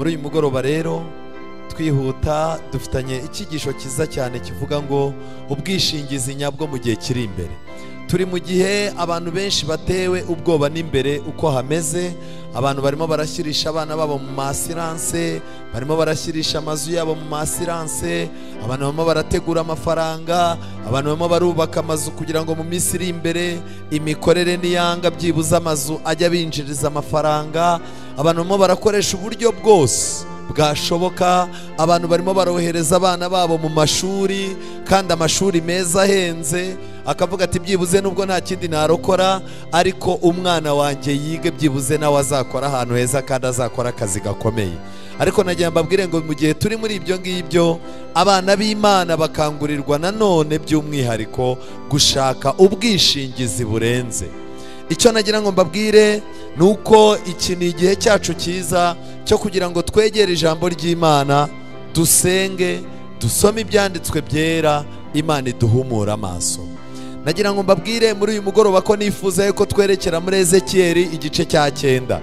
muri uyu mugoroba rero twihuta dufitanye icyigisho cyiza cyane kivuga ngo ubwishingizi nyabwo mu gihe kiri imbere. Turi mu gihe abantu benshi batewe ubwoba n'imbere uko hameze. Abantu barimo barashyirisha abana babo mu masiranse, barimo barashyirisha amazu yabo mu masiranse, abantu barimo barategura amafaranga, abantu barimo barubaka amazu kugira ngo mu minsi iri imbere imikorere niyanga byibuze amazu ajya binjiriza amafaranga. Abantu barimo barakoresha uburyo bwose bwashoboka. Abantu barimo barohereza abana babo mu mashuri, kandi amashuri meza ahenze, akavuga ati byibuze nubwo nta kindi narokora ariko umwana wanjye yige byibuze nawe azakora ahantu heza kandi azakora akazi gakomeye. Ariko nagira mbabwire ngo mu gihe turi muri ibyo ngibyo, abana b'Imana bakangurirwa nanone by'umwihariko gushaka ubwishingizi burenze. Icyo nagira ngo mbabwire ni uko iki ni igihe cyacu cyiza cyo kugira ngo twegere ijambo ry'Imana, dusenge, dusome ibyanditswe byera, Imana iduhumura amaso. Nagira ngo mbabwire muri uyu mugoroba ko nifuza yuko twerekera muri Ezekiyeli igice cya 9.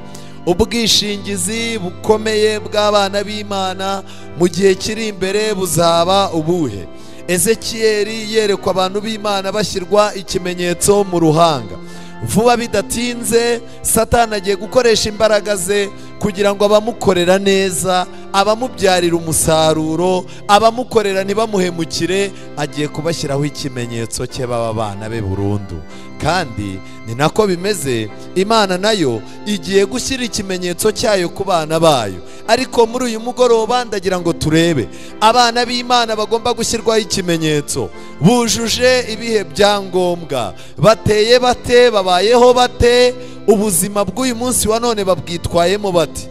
Ubwishingizi bukomeye bw'abana b'Imana mu gihe kiri imbere buzaba ubuhe? Ezekiyeli yerekwa abantu b'Imana bashyirwa ikimenyetso mu ruhanga. Vuba bidatinze Satani agiye gukoresha imbaraga ze kugira ngo abamukorera neza, abamubyarira umusaruro, abamukorera ntibamuhemukire, agiye kubashyiraho ikimenyetso cye baba bana be burundu. Kandi ni nako bimeze, Imana nayo igiye gushyira ikimenyetso cyayo ku bana bayo. Ariko muri uyu mugoroba ndagira ngo turebe abana b'Imana bagomba gushyirwaho ikimenyetso bujuje ibihe byangombwa, bateye bate, babayeho bate, ubuzima bw'uyu munsi wa none babwitwayemo bati.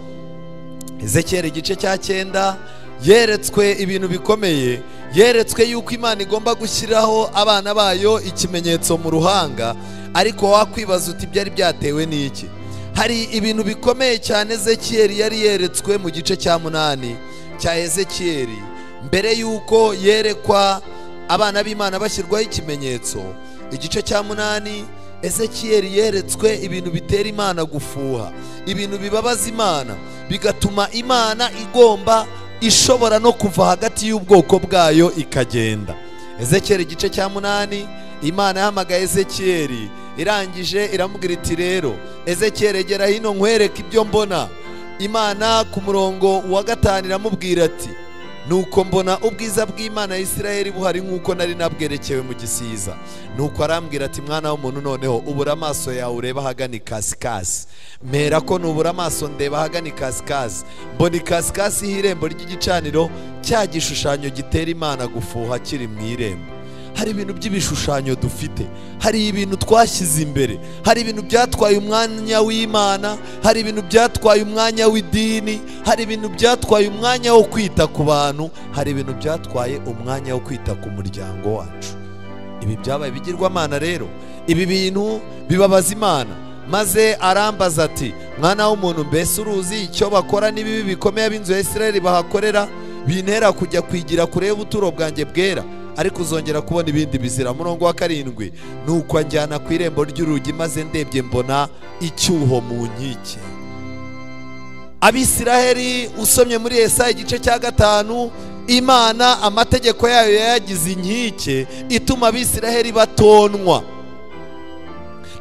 Ezekiyeli igice cya 9 yeretswe ibintu bikomeye. Yeretswe yuko Imana igomba gushyiraho abana bayo ikimenyetso mu ruhanga. Ariko wakwibaza uti byari byatewe n'iki? Hari ibintu bikomeye cyane Ezekiyeli yari yeretswe mu gice cya 8 cya Ezekiyeli. Mbere yuko yerekwa abana b'Imana bashyirwaho ikimenyetso, igice cya 8 Ezekiyeli yeretswe ibintu bitera Imana gufuha, ibintu bibabaza Imana, bigatuma Imana ishobora no kuva hagati y'ubwoko bwayo ikagenda. Ezekiyeli igice cya 8, Imana yahamagaye Ezekiyeli, irangije iramubwira iti rero Ezekiyeli egera hino nkwereke ibyo mbona. Imana ku murongo wa 5 iramubwira ati nuko mbona ubwiza bw'Imana ya Isiraheli buhari nk'uko nari nabwerekewe mu gisiza. Nuko arambwira ati mwana w'umuntu, noneho ubura amaso yawe ureba ahagana ikasikazi. Mera ko nubura amaso ndeba ahagana ikasikazi, mbona ikasikazi y'irembo ry'igicaniro, cya gishushanyo gitera Imana gufuha kiri mu irembo. Hari ibintu by'ibishushanyo dufite, hari ibintu twashyize imbere, hari ibintu byatwaye umwanya w'Imana, hari ibintu byatwaye umwanya w'idini, hari ibintu byatwaye umwanya wo kwita ku bantu, hari ibintu byatwaye umwanya wo kwita ku muryango wacu. Ibi byabaye bigirwamana rero. Ibi bintu bibabaza Imana. Maze arambaza ati mwana w'umuntu, mbese uruzi icyo bakora n'ibibi bikomeye ab'inzu ya Isiraheli bahakorera, bintera kujya kwigira kure y'ubuturo bwanjye bwera, ariko uzongera kubona ibindi bizira. Murongo wa 7, nuko anjyana ku irembo ry'urugi, maze ndebye mbona icyuho mu nkike. Abisiraheli usomye muri Yesaya igice cya 5, Imana amategeko yayo yayagize inkike ituma Abisiraheli batonwa.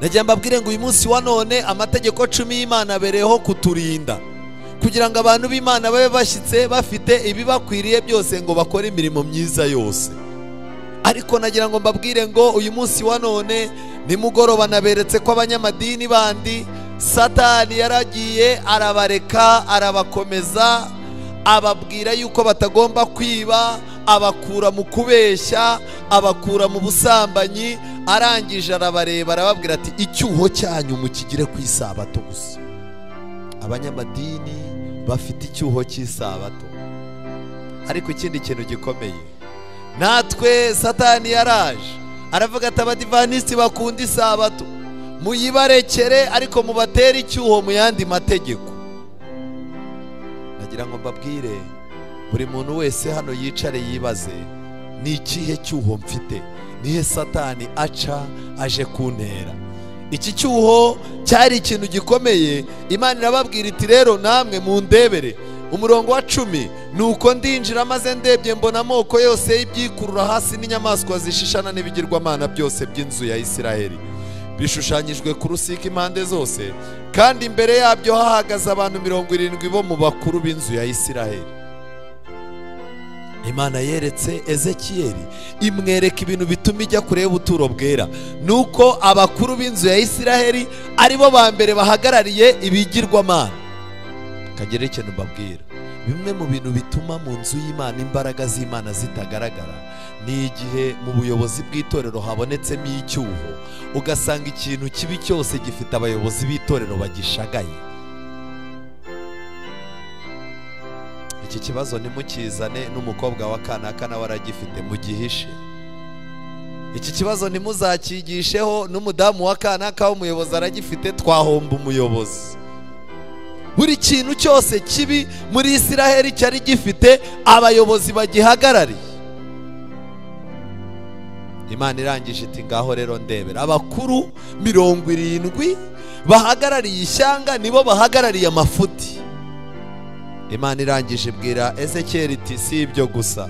Nagira mbabwire ngo uyu munsi wa none amategeko 10 y'Imana abereyeho kuturinda, kugira ngo abantu b'Imana babe bashyitse bafite ibibakwiriye byose ngo bakore imirimo myiza yose. Ariko nagira ngo mbabwire ngo uyu munsi wa none nimugoroba naberetse ko abanyamadini bandi Satani yaragiye arabareka, arabakomeza, ababwira yuko batagomba kwiba, abakura mu kubeshya, abakura mu busambanyi. Arangije arabareba arababwira ati icyuho cyanyu mukigire ku isabato gusa. Abanyamadini bafite icyuho cy'isabato. Ariko ikindi kintu gikomeye, natwe Satani yaraje aravuga ati abadivanisi bakunda isabato, muyibarekere ariko mubatere icyuho mu yandi mategeko. Nagira ngo mbabwire buri muntu wese hano yicare yibaze, ni ikihe cyuho mfite? Nihe Satani aca aje kuntera? Iki cyuho cyari ikintu gikomeye. Imana irababwira iti rero namwe mundebere, umurongo wa 10, nuko ndinjira maze ndebye mbona amoko yose y'ibyikurura hasi n'inyamaswa zishishana n'ibigirwamana byose by'inzu ya Isiraheli bishushanyijwe ku rusika impande zose, kandi imbere yabyo hahagaze abantu 70 bo mu bakuru b'inzu ya Isiraheli. Imana yeretse Ezekiyeli, imwereka ibintu bituma ijya kureba ubuturo bwera, nuko abakuru b'inzu ya Isiraheli aribo ba mbere bahagarariye ibigirwamana. Kagere ikintu mbabwira, bimwe mu bintu bituma mu nzu y'Imana imbaraga z'Imana zitagaragara ni igihe mu buyobozi bw'itorero habonetsemo icyuho, ugasanga ikintu kibi cyose gifite abayobozi b'itorero bagishagaye. Iki kibazo nimukizane n'umukobwa wa Kanaka nawe aragifite mugihishe. Iki kibazo nimuzakigisheho n'umudamu wa Kanaka w'umuyobozi aragifite, twahomba umuyobozi. Buri kintu cyose kibi muri Isiraheli cyari gifite abayobozi bagihagarariye. Imana irangije iti ngaho rero ndebera abakuru 70 bahagarariye ishyanga nibo bahagarariye amafuti. Imana irangije ibwira Ezekiyeli iti si ibyo gusa.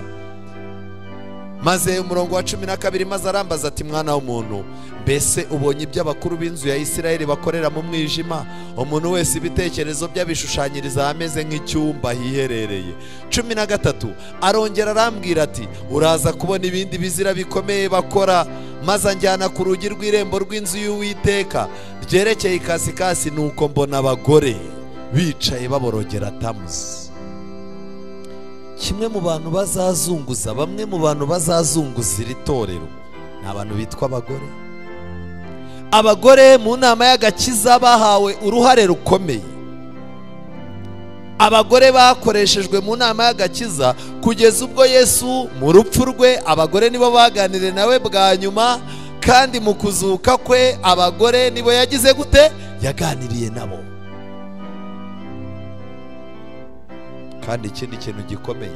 Maze umurongo wa 12 maze arambaza ati mwana w'umuntu, mbese ubonye ibyo abakuru b'inzu ya Isiraheli bakorera mu mwijima? Umuntu wese ibitekerezo by'abishushanyiriza ameze nk'icyumba hiherereye. 13 arongera arambwira ati uraza kubona ibindi bizira bikomeye bakora, maze anjyana ku rugi rw'irembo rw'inzu y'Uwiteka ryerekeye ikasikasi, nuko mbona abagore bicaye baborogera Tamuzi. Kimwe mu bantu bazazunguza, bamwe mu bantu bazazunguza iri torero ni abantu bitwa abagore. Abagore mu nama y'agakiza bahawe uruhare rukomeye. Abagore bakoreshejwe mu nama y'agakiza kugeza ubwo Yesu mu rupfu rwe abagore nibo baganiriye nawe bwa nyuma, kandi mu kuzuka kwe abagore nibo yagize gute? Yaganiriye nabo. Kandi ikindi kintu gikomeye,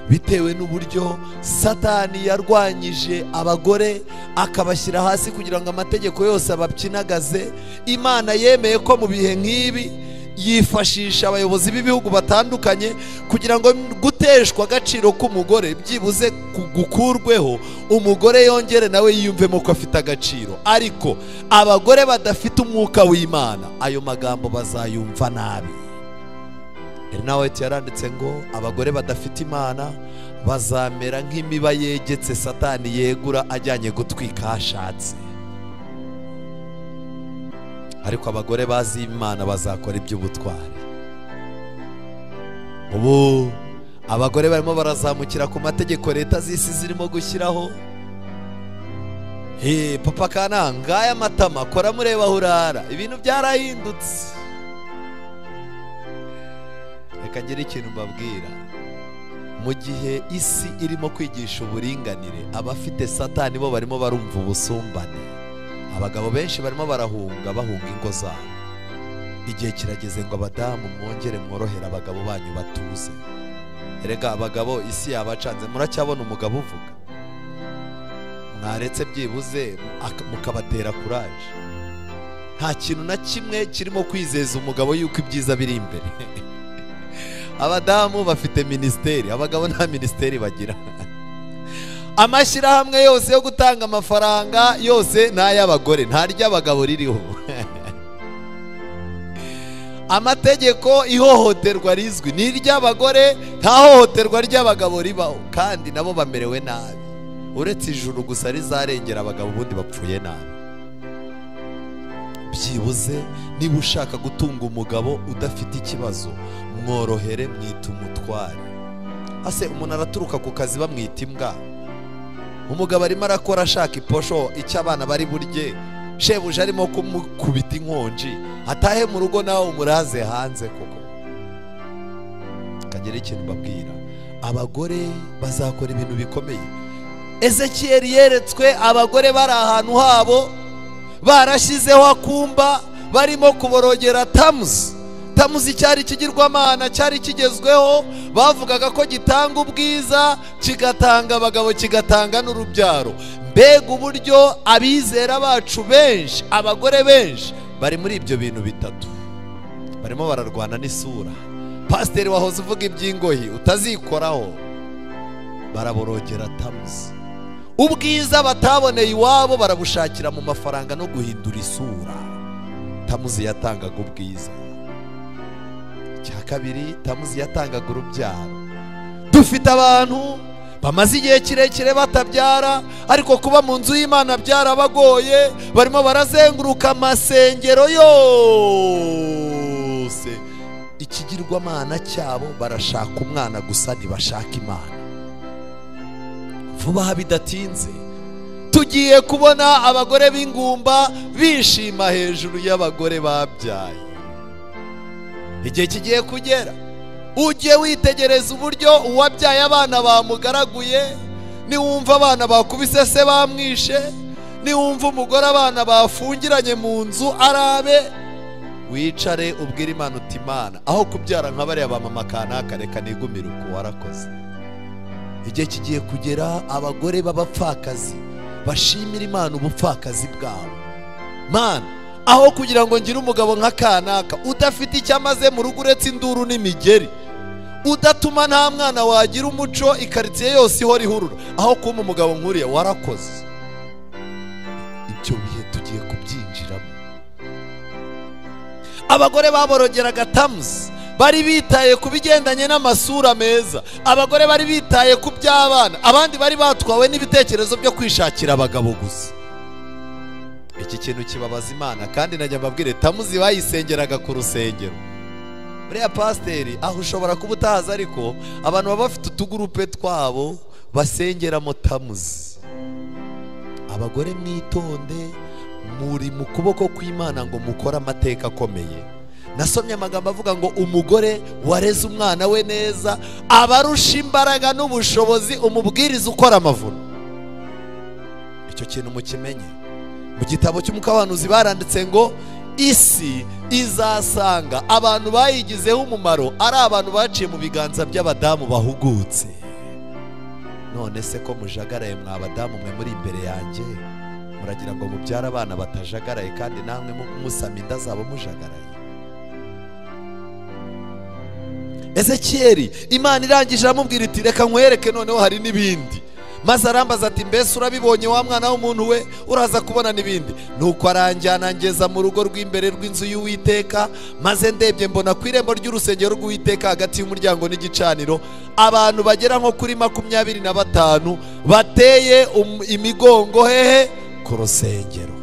bitewe n'uburyo Satani yarwanyije abagore akabashyira hasi kugira ngo amategeko yose abapyinagaze, Imana yemeye ko mu bihe nk'ibi yifashisha abayobozi b'ibihugu batandukanye kugira ngo guteshwa agaciro k'umugore byibuze gukurweho, umugore yongere nawe yiyumvemo ko afite agaciro. Ariko abagore badafite umwuka w'Imana, ayo magambo bazayumva nabi. Nawe yaranditse ngo abagore badafite Imana bazamera nk'imiba yegetse Satani yegura ajyanye gutwika ashatse. Ariko abagore bazi Imana bazakora iby'ubutwari. Ubu abagore barimo barazamukira ku mategeko leta z'isi zirimo gushyiraho. Papa kana ngaya matama kora mureba hurara, ibintu byarahindutse. Reka ngire ikintu mbabwira, mu gihe isi irimo kwigisha uburinganire, abafite Satani bo barimo barumva ubusumbane. Abagabo benshi barimo barahunga, bahunga ingo zabo. Igihe kirageze ngo abadamu mwongere mworohera abagabo banyu batuze. Erega abagabo isi yabacanze, muracyabona umugabo uvuga? Mwaretse byibuze mukabatera courage. Nta kintu na kimwe kirimo kwizeza umugabo yuko ibyiza biri imbere. Abadamu bafite ministeri, abagabo nta ministeri bagira. Amashyirahamwe yose yo gutanga amafaranga yose nta y'abagore, nta ry'abagabo ririho. Amategeko ihohoterwa rizwi ni iry'abagore, nta hohoterwa ry'abagabo ribaho, kandi nabo bamerewe nabi. Uretse ijuru gusa rizarengera abagabo, ubundi bapfuye nabi. Byibuze niba ushaka gutunga umugabo udafite ikibazo, mworohere, mwita umutware. Ase umuntu araturuka ku kazi bamwita imbwa, umugabo arimo arakora ashaka iposho icyo abana bari burye, shebuja arimo kumukubita inkonji, atahe mu rugo nawe umuraze hanze. Koko kagira ikintu babwira, abagore bazakora ibintu bikomeye. Ezekiyeli yeretswe abagore bari ahantu habo barashyizeho akumba barimo kuborogera Tamuzi. Tamuzi cyari ikigirwamana, cyari kigezweho, bavugaga ko gitanga ubwiza, kigatanga abagabo, kigatanga n'urubyaro. Mbega uburyo abizera bacu benshi, abagore benshi bari muri ibyo bintu bitatu. Barimo bararwana n'isura, pasiteri wahoze uvuga iby'ingoyi utazikoraho. Baraborogera Tamuzi. Ubwiza bataboneye iwabo barabushakira mu mafaranga no guhindura isura. Tamuzi yatangaga ubwiza. Cya kabiri, Tamuzi yatangaga urubyaro. Dufite abantu bamaze igihe kirekire batabyara, ariko kuba mu nzu y'Imana byarabagoye, barimo barazenguruka amasengero yose, ikigirwamana cyabo barashaka umwana gusa, ntibashaka Imana. Vuba bidatinze tugiye kubona abagore b'ingumba bishima hejuru y'abagore babyaye. Igihe kigiye kugera ujye witegereza uburyo uwabyaye abana bamugaraguye, niwumva abana bakubise se bamwishe, niwumva umugore abana bafungiranye mu nzu arabe, wicare ubwire Imana uti Imana, aho kubyara nka bariya ba mama kanaka reka nigumire uko warakoze. Igihe kigiye kugera abagore b'abapfakazi bashimira Imana ubupfakazi bwabo. Mana, aho kugira ngo ngire umugabo nka kanaka udafite icyo amaze mu rugo uretse induru n'imigeri, udatuma nta mwana wagira umuco, ikaritsiye yose ihora ihurura, aho kuma umugabo nkuriya warakoze. Ibyo bihe tugiye kubyinjiramo. Abagore baborogeraga Tamuzi bari bitaye ku bigendanye n'amasura meza, abagore bari bitaye ku by'abana, abandi bari batwawe n'ibitekerezo byo kwishakira abagabo gusa. Iki kintu kibabaza Imana, kandi najya mbabwire Tamuzi bayisengeraga ku rusengero. Buriya pasiteri aho ushobora kuba utahaza, ariko abantu baba bafite utugurupe twabo basengeramo Tamuzi. Abagore mwitonde, muri mu kuboko kw'Imana ngo mukore amateka akomeye. Nasomye amagambo avuga ngo umugore wareze umwana we neza abarusha imbaraga n'ubushobozi umubwiriza ukora amavuno. Icyo kintu mukimenye. Mu gitabo cy'umukabanuzi baranditse ngo isi izasanga abantu bayigizeho umumaro ari abantu baciye mu biganza by'abadamu bahugutse. None se ko mujagaraye mwa badamu mwe muri imbere yanjye, muragira ngo mubyara abana batajagaraye kandi namwe musama inda zabo mujagaraye? Ezekiyeli Imana irangije aramubwira iti reka nkwereke noneho hari n'ibindi. Maze arambaza ati mbese urabibonye wa mwana w'umuntu we, uraza kubona n'ibindi. Nuko aranjyana ngeza mu rugo rw'imbere rw'inzu y'Uwiteka, maze ndebye mbona ku irembo ry'urusengero rw'Uwiteka hagati y'umuryango n'igicaniro abantu bagera nko kuri 25 bateye imigongo hehe ku rusengero.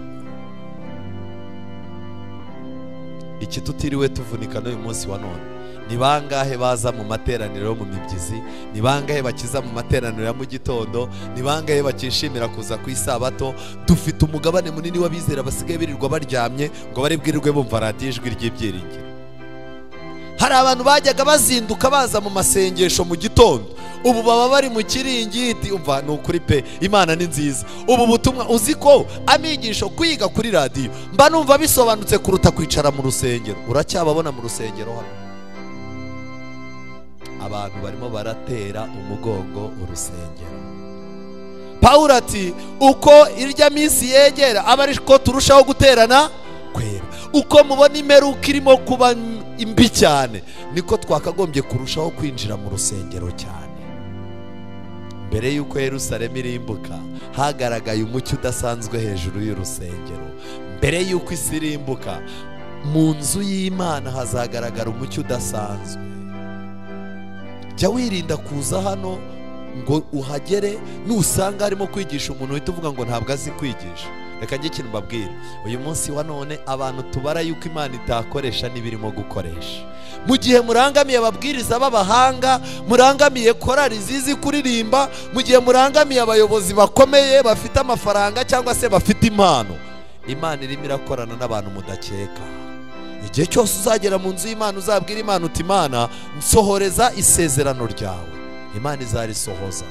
Iki tutiriwe tuvunika n'uyu munsi wa none. Ni bangahe baza mu materaniro mu mibyizi? Ni bangahe bakiza mu materaniro ya mu gitondo? Ni bangahe bakishimira kuza ku isabato? Dufite umugabane munini w'abizera basigaye birirwa baryamye ngo bari bwirirwe bumva radiyo ijwi ry'ibyiringiro. Hari abantu bajyaga bazinduka baza mu masengesho mu gitondo, ubu baba bari mu kiringiti. Umva ni ukuri pe, Imana ni nziza. Ubu butumwa uzi ko amigisho kwiga kuri radiyo mba numva bisobanutse kuruta kwicara mu rusengero. Uracyababona mu rusengero hano? Abantu barimo baratera umugongo urusengero. Pawulo ati uko irya minsi yegera aba ariko turushaho guterana kwera. Uko mubona imperuka irimo kuba imbi cyane, niko twakagombye kurushaho kwinjira mu rusengero cyane. Mbere y'uko Yerusalemu irimbuka hagaragaye umucyo udasanzwe hejuru y'urusengero. Mbere y'uko isi irimbuka mu nzu y'Imana hazagaragara umucyo udasanzwe. Jya wirinda kuza hano ngo uhagere nusanga harimo kwigisha umuntu uhita uvuga ngo ntabwo azi kwigisha. Reka njye ikintu mbabwire, uyu munsi wa none abantu tubara yuko Imana itakoresha n'ibirimo gukoresha. Mu gihe murangamiye ababwiriza b'abahanga, murangamiye korari zizi kuririmba, mu gihe murangamiye abayobozi bakomeye bafite amafaranga cyangwa se bafite impano, Imana irimo irakorana n'abantu mudakeka. Igihe cyose uzagera mu nzu y'Imana uzabwira Imana uti Imana nsohoreza isezerano ryawe, Imana izarisohoza.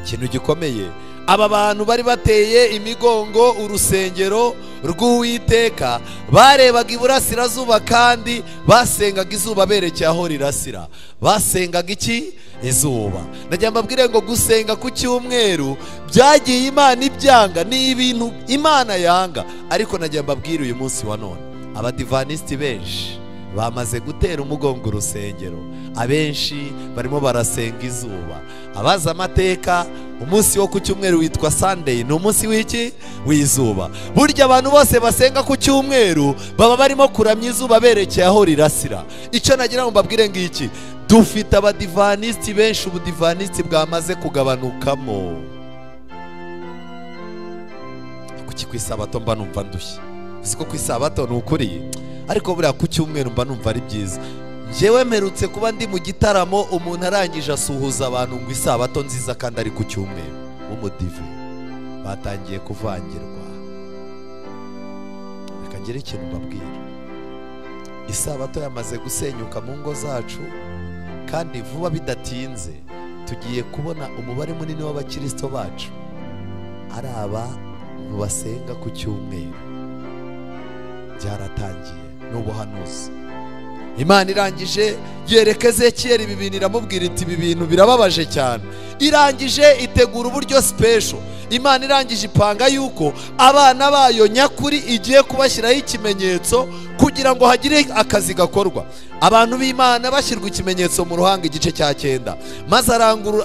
Ikintu gikomeye, aba bantu bari bateye imigongo urusengero rw'Uwiteka barebaga iburasirazuba kandi basengaga izuba berekeye aho rirasira. Basengaga iki? Izuba. Najya mbabwire ngo gusenga ku cyumweru byagiye Imana ibyanga, ni ibintu Imana yanga. Ariko najya mbabwire uyu munsi wa none abadivanisiti benshi bamaze gutera umugongo urusengero, abenshi barimo barasenga izuba. Abaza amateka, umunsi wo ku cyumweru witwa Sunday, ni umunsi w'iki? W'izuba. Burya abantu bose basenga ku cyumweru baba barimo kuramya izuba berekeye aho rirasira. Icyo nagira ngo mbabwire ngiki, dufite abadivanisiti benshi, ubudivanisiti bwamaze kugabanukamo. Kuki ku isabato mba numva ndushye? Siko ku isabato ni ukuri, ariko buriya ku cyumweru mba numva ari byiza. Njyewe mperutse kuba ndi mu gitaramo, umuntu arangije asuhuza abantu ngo isabato nziza kandi ari ku cyumweru. Umudive batangiye kuvangirwa. Reka ngire ikintu mbabwira, isabato yamaze gusenyuka mu ngo zacu, kandi vuba bidatinze tugiye kubona umubare munini w'abakristo bacu ari abantu basenga ku cyumweru. Byaratangiye n'ubuhanuzi. Imana irangije yereka Ezekiyeli ibi bintu, iramubwira iti ibi bintu birababaje cyane. Irangije itegura uburyo special. Imana irangije ipanga yuko abana bayo nyakuri igiye kubashyiraho ikimenyetso kugira ngo hagire akazi gakorwa. Abantu b'Imana bashyirwa ikimenyetso mu ruhanga, igice cya 9, maze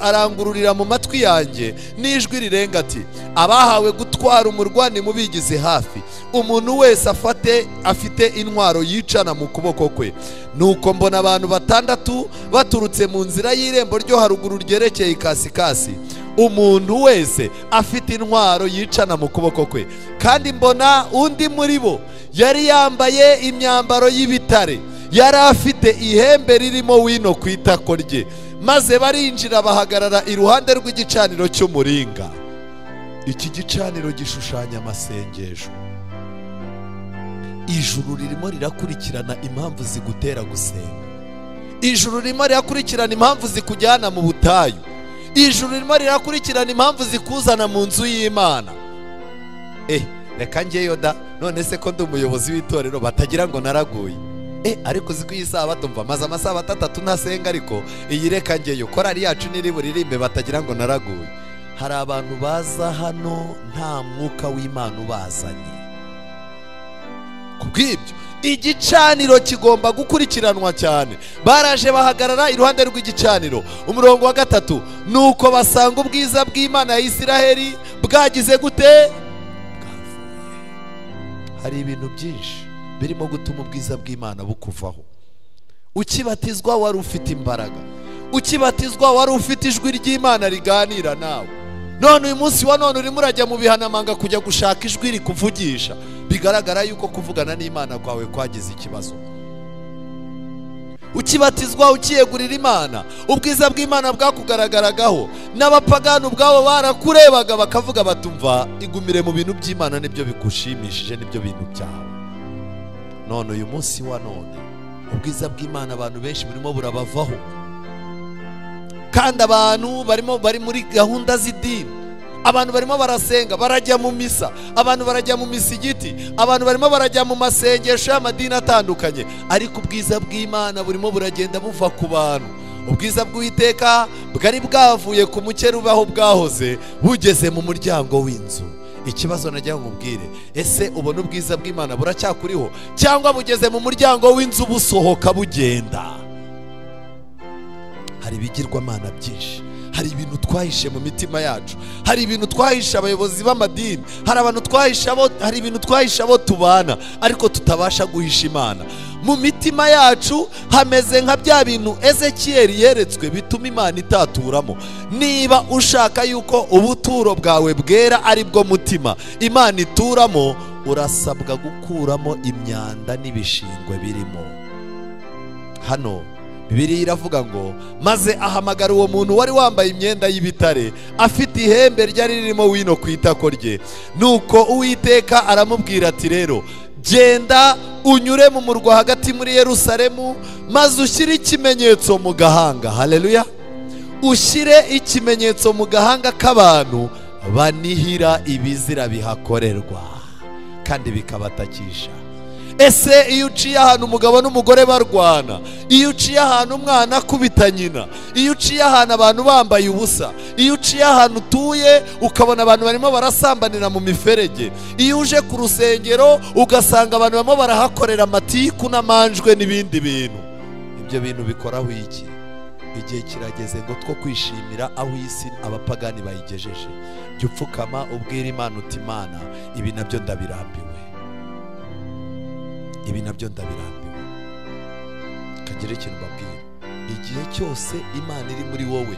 arangururira mu matwi yanjye n'ijwi rirenga ati, abahawe gutwara umurwa nimubigize hafi, umuntu wese afite intwaro yicana mu kuboko kwe. Nuko mbona abantu 6 baturutse mu nzira y'irembo ryo haruguru ryerekeye ikasikasi, umuntu wese afite intwaro yicana mu kuboko kwe. Kandi mbona undi muri bo yari yambaye imyambaro y'ibitare, yari afite ihembe ririmo wino ku itako rye, maze barinjira bahagarara iruhande rw'igicaniro cy'umuringa. Iki gicaniro gishushanya amasengesho. Ijuru ririmo rirakurikirana impamvu zigutera gusenga. Ijuru ririmo rirakurikirana impamvu zikujyana mu butayu. Ijuru ririmo rirakurikirana impamvu zikuzana mu nzu y'Imana. Reka ngeyo da, none se ko ndi umuyobozi w'itorero batagira ngo naraguye. Ariko uzi ko iyi sabato mva maze amasabato 3 ntasenga, ariko iyi reka ngeyo korari yacu niri buririmbe batagira ngo naraguye. Hari abantu baza hano nta mwuka w'Imana ubazanye. Kubw'ibyo igicaniro kigomba gukurikiranwa cyane. Baraje bahagarara iruhande rw'igicaniro. Umurongo wa 3, nuko basanga ubwiza bw'Imana ya Isiraheli bwagize gute? Hari ibintu byinshi birimo gutuma ubwiza bw'Imana bukuvaho. Ukibatizwa wari ufite imbaraga, ukibatizwa wari ufite ijwi ry'Imana riganira nawe. None uyu munsi wa none urimo urajya mu bihanamanga kujya gushaka ijwi rikuvugisha. Bigaragara yuko kuvugana n'Imana kwawe kwagize ikibazo. Ukibatizwa ukiyegurira Imana, ubwiza bw'Imana bwakugaragaragaho, n'abapagani ubwabo barakurebaga bakavuga batumva, igumire mu bintu by'Imana nibyo bikushimishije, nibyo bintu byawe. None uyu munsi wa none ubwiza bw'Imana abantu benshi burimo burabavaho, kandi abantu bari muri gahunda z'idini. Abantu barimo barasenga, barajya mu misa, abantu barajya mu misigiti, abantu barimo barajya mu masengesho y'amadini atandukanye, ariko ubwiza bw'Imana burimo buragenda buva ku bantu. Ubwiza bw'Uwiteka bwari bwavuye ku mukerubi aho bwahoze bugeze mu muryango w'inzu. Ikibazo najya nkubwire, ese ubona ubwiza bw'Imana buracyakuriho cyangwa bugeze mu muryango w'inzu busohoka bugenda? Hari ibigirwamana byinshi, hari ibintu twahishe mu mitima yacu, hari ibintu twahishe abayobozi b'amadini, hari ibintu twahishe abo tubana, ariko tutabasha guhisha Imana. Mu mitima yacu hameze nka bya bintu Ezekiyeli yeretswe bituma Imana itaturamo. Niba ushaka yuko ubuturo bwawe bwera ari bwo mutima Imana ituramo, urasabwa gukuramo imyanda n'ibishingwe birimo. Hano Bibiliya iravuga ngo, maze ahamagara uwo muntu wari wambaye imyenda y'ibitare, afite ihembe ryari ririmo wino ku itako rye. Nuko Uwiteka aramubwira ati, rero genda unyure mu murwa hagati muri Yerusalemu, maze ushyire ikimenyetso mu gahanga. Haleluya! Ushyire ikimenyetso mu gahanga k'abantu banihira ibizira bihakorerwa kandi bikabatakisha. ese iyo uciye ahantu umugabo n'umugore barwana, iyo uciye ahantu umwana akubita nyina, iyo uciye ahantu abantu bambaye ubusa, iyo uciye ahantu utuye ukabona abantu barimo barasambanira mu miferege, iyo uje ku rusengero ugasanga abantu barimo barahakorera amatiku n'amanjwe n'ibindi bintu, ibyo bintu bikoraho iki? Igihe kirageze ngo two kwishimira aho isi abapagani bayigejeje. Jya upfukama ubwira Imana uti Imana, ibi nabyo ndabirambiwe, ibi nabyo ndabirambiwe. Kagira ikintu mbabwira, igihe cyose Imana iri muri wowe,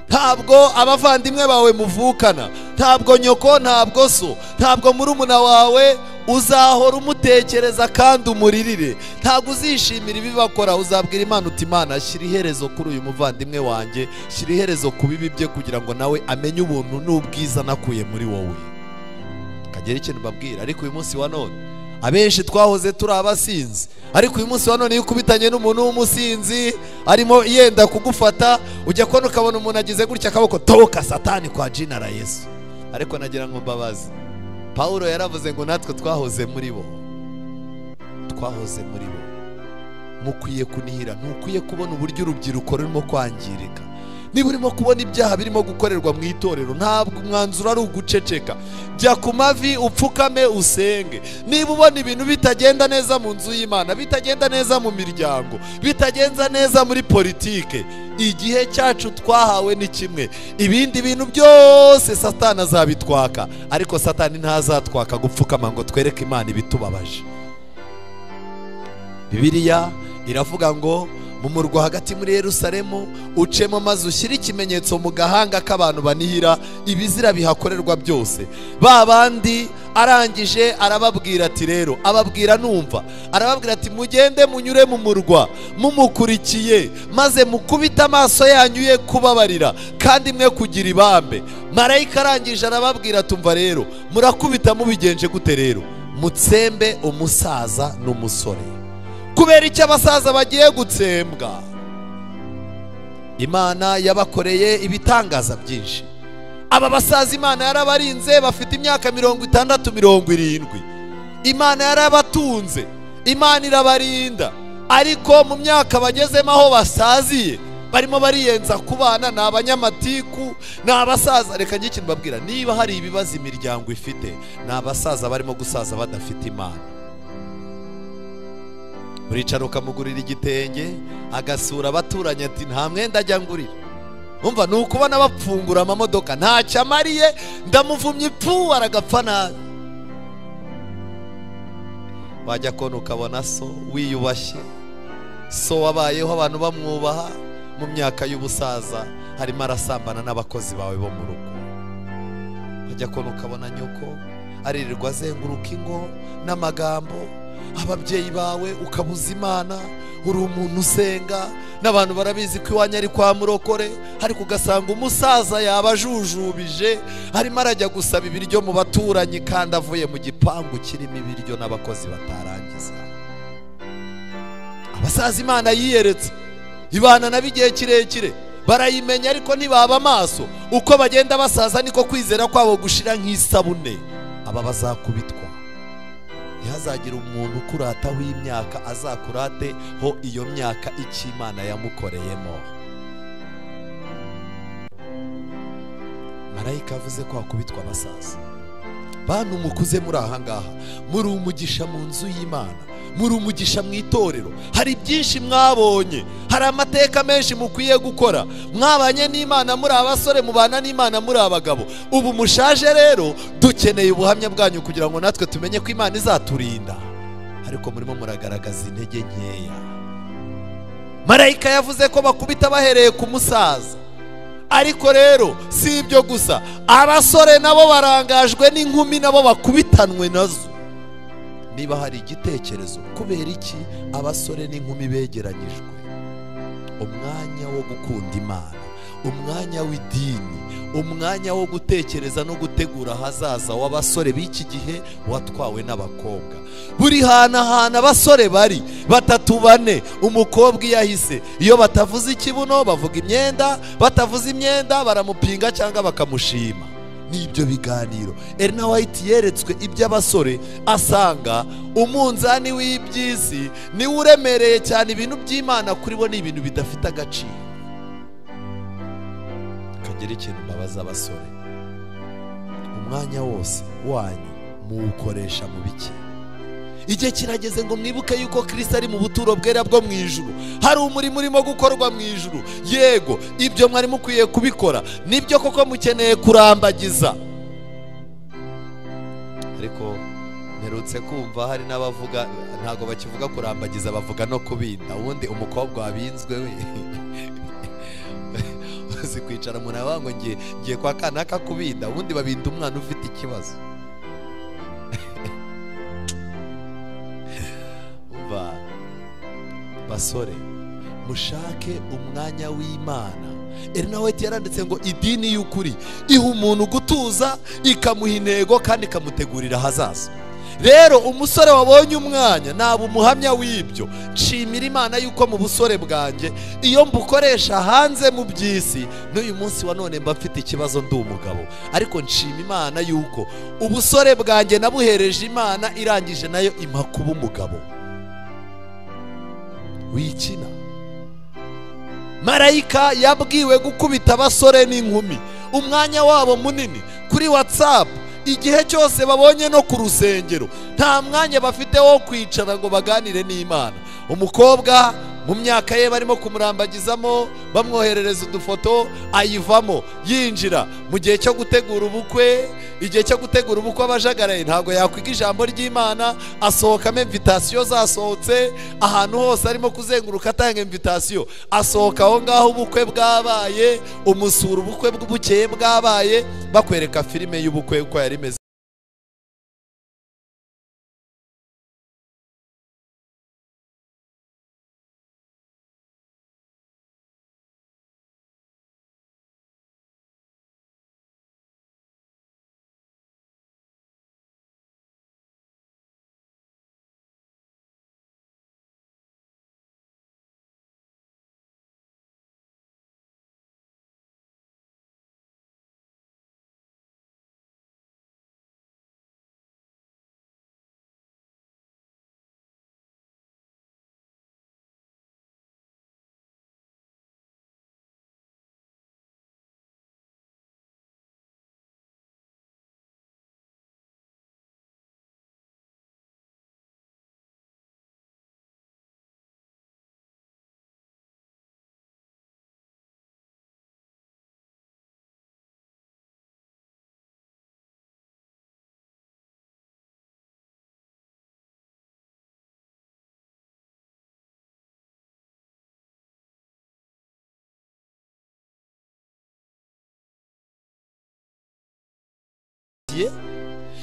ntabwo abavandimwe bawe muvukana, ntabwo nyoko, ntabwo so, ntabwo murumuna wawe uzahora umutekereza kandi umuririre, ntabwo uzishimira ibibakora. Uzabwira Imana uti Imana, shyira iherezo kuri uyu muvandimwe wanjye, shyira iherezo ku bibi bye kugira ngo nawe amenye ubuntu n'ubwiza nakuye muri wowe. Kagira ikintu mbabwira, ariko uyu munsi wa none abenshi twahoze turi abasinzi, ariko uyu munsi wa none iyo ukubitanye n'umuntu w'umusinzi arimo yenda kugufata, ujya kubona ukabona umuntu agize gutya akaboko, toka satani kwa jina la Yesu. Ariko nagira ngo mbabaze, Paulo yaravuze ngo natwe twahoze muri bo, twahoze muri bo. Mukwiye kunihira, ntukwiye kubona uburyo urubyiruko rurimo kwangirika. Niba urimo kubona ibyaha birimo gukorerwa mu itorero, ntabwo umwanzuro ari uguceceka, jya ku mavi upfukame usenge. Niba ubona ibintu bitagenda neza mu nzu y'Imana, bitagenda neza mu miryango, bitagenda neza muri politike, igihe cyacu twahawe ni kimwe. Ibindi bintu byose Satani azabitwaka, ariko Satani ntazatwaka gupfukama ngo twereke Imana ibitubabaje. Bibiliya iravuga ngo mu murwa hagati muri Yerusalemu ucemo maze ushyire ikimenyetso mu gahanga k'abantu banihira ibizira bihakorerwa byose. Ba bandi arangije arababwira ati rero, ababwira numva, arababwira ati mugende munyure mu murwa mumukurikiye, maze mukubite amaso yanyu ye kubabarira kandi mwe kugira ibambe. Marayika arangije arababwira tumva rero, murakubita mubigenje gute rero? Mutsembe umusaza n'umusore. Kubera icyo abasaza bagiye gutsembwa? Imana yabakoreye ibitangaza byinshi. Aba basaza Imana yarabarinze, bafite imyaka 60, 70. Imana yarabatunze, Imana irabarinda, ariko mu myaka bagezemo aho basaziye barimo bariyenza ku bana, ni abanyamatiku, ni abasaza. Reka njye ikintu mbabwira, niba hari ibibazo imiryango ifite, ni abasaza barimo gusaza badafite Imana. Uricara ukamugurira igitenge, agasura abaturanye ati nta mwenda ajya ngurira. Umva, ni ukubona bapfungura amamodoka, ntacyo amariye, ndamuvumye ipfu aragapfa nabi. Wajya kona ukabona so wiyubashye, so wabayeho abantu bamwubaha, mu myaka y'ubusaza harimo arasambana n'abakozi bawe bo mu rugo. Wajya kona ukabona nyoko aririrwa azenguruka ingo n'amagambo, ababyeyi bawe ukabuza Imana, uri umuntu usenga, n'abantu barabizi ko iwanyu ari kwa murokore, ariko ugasanga umusaza yabajujubije, harimo arajya gusaba ibiryo mu baturanyi kandi avuye mu gipangu kirimo ibiryo n'abakozi batarangiza. Abasaza Imana yiyeretse, ibana nabo igihe kirekire, barayimenya ariko ntibaba amaso. Uko bagenda basaza niko kwizera kwabo gushira nk'isabune. Aba bazakubitwa. Ntihazagira umuntu ukurataho imyaka, azakurateho iyo myaka icyo Imana yamukoreyemo. Marayika avuze ko hakubitwa abasaza. Bantu mukuze muri aha ngaha, muri umugisha mu nzu y'Imana, muri umugisha mu itorero. Hari byinshi mwabonye, hari amateka menshi mukwiye gukora. Mwabanye n'Imana muri abasore, mubana n'Imana muri abagabo. Ubu mushaje rero, dukeneye ubuhamya bwanyu kugira ngo natwe tumenye ko Imana izaturinda. Ariko murimo muragaragaza intege nkeya. Marayika yavuze ko bakubita bahereye ku musaza. Ariko rero si ibyo gusa, abasore nabo barangajwe n'inkumi nabo bakubitanwe nazo. Niba hari igitekerezo, kubera iki abasore n'inkumi begeranyijwe? Umwanya wo gukunda Imana, umwanya w'idini, umwanya wo gutekereza no gutegura ahazaza w'abasore b'iki gihe watwawe n'abakobwa. Buri hana abasore bari 3, 4, umukobwa yahise, iyo batavuze ikibuno bavuga imyenda, batavuze imyenda baramupinga cyangwa bakamushima. n'ibyo biganiro. Elena White yeretswe iby'abasore, asanga umunzani w'iby'isi niwe uremereye cyane, ibintu by'Imana kuri bo ni ibintu bidafite agaciro. Kagira ikintu mbabaza abasore, umwanya wose wanyu muwukoresha mu biki? Igihe kirageze ngo mwibuke yuko Kristo ari mu buturo bwera bwo mu ijuru, hari umurimo urimo gukorwa mu ijuru. Yego, ibyo mwari mukwiye kubikora, nibyo koko mukeneye kurambagiza. Ariko mperutse kumva hari n'abavuga ntago bakivuga kurambagiza, bavuga no kubinda. Ubundi umukobwa wabinzwe we uzi kwicara mu nawe ngo ngiye kwa kanaka kubinda, ubundi babinda umwana ufite ikibazo. Basore, mushake umwanya w'Imana. Elena White yaranditse ngo idini y'ukuri iha umuntu gutuza, ikamuha intego kandi ikamutegurira ahazaza. Rero umusore wabonye umwanya naba umuhamya w'ibyo. Nshimira Imana yuko mu busore bwanjye iyo mbukoresha hanze mu by'isi, n'uyu munsi wa none mba mfite ikibazo ndi umugabo, ariko nshima Imana yuko ubusore bwanjye nabuhereje Imana, irangije nayo impa kuba umugabo. Wikina. Marayika yabwiwe gukubita abasore n'inkumi umwanya wabo munini kuri WhatsApp, igihe cyose babonye no ku rusengero nta mwanya bafite wo kwicara ngo baganire n'Imana. Umukobwa mu myaka ye barimo kumurambagizamo, bamwoherereza udufoto, ayivamo yinjira mu gihe cyo gutegura ubukwe. Igihe cyo gutegura ubukwe abajagaraye ntabwo yakwiga ijambo ry'Imana, asohokamo invitation zasohotse, ahantu hose arimo kuzenguruka atanga invitation, asohoka aho ngaho ubukwe bwabaye, umusura ubukwe bw'ubukeye bwabaye, bakwereka filime y'ubukwe uko yari imeze.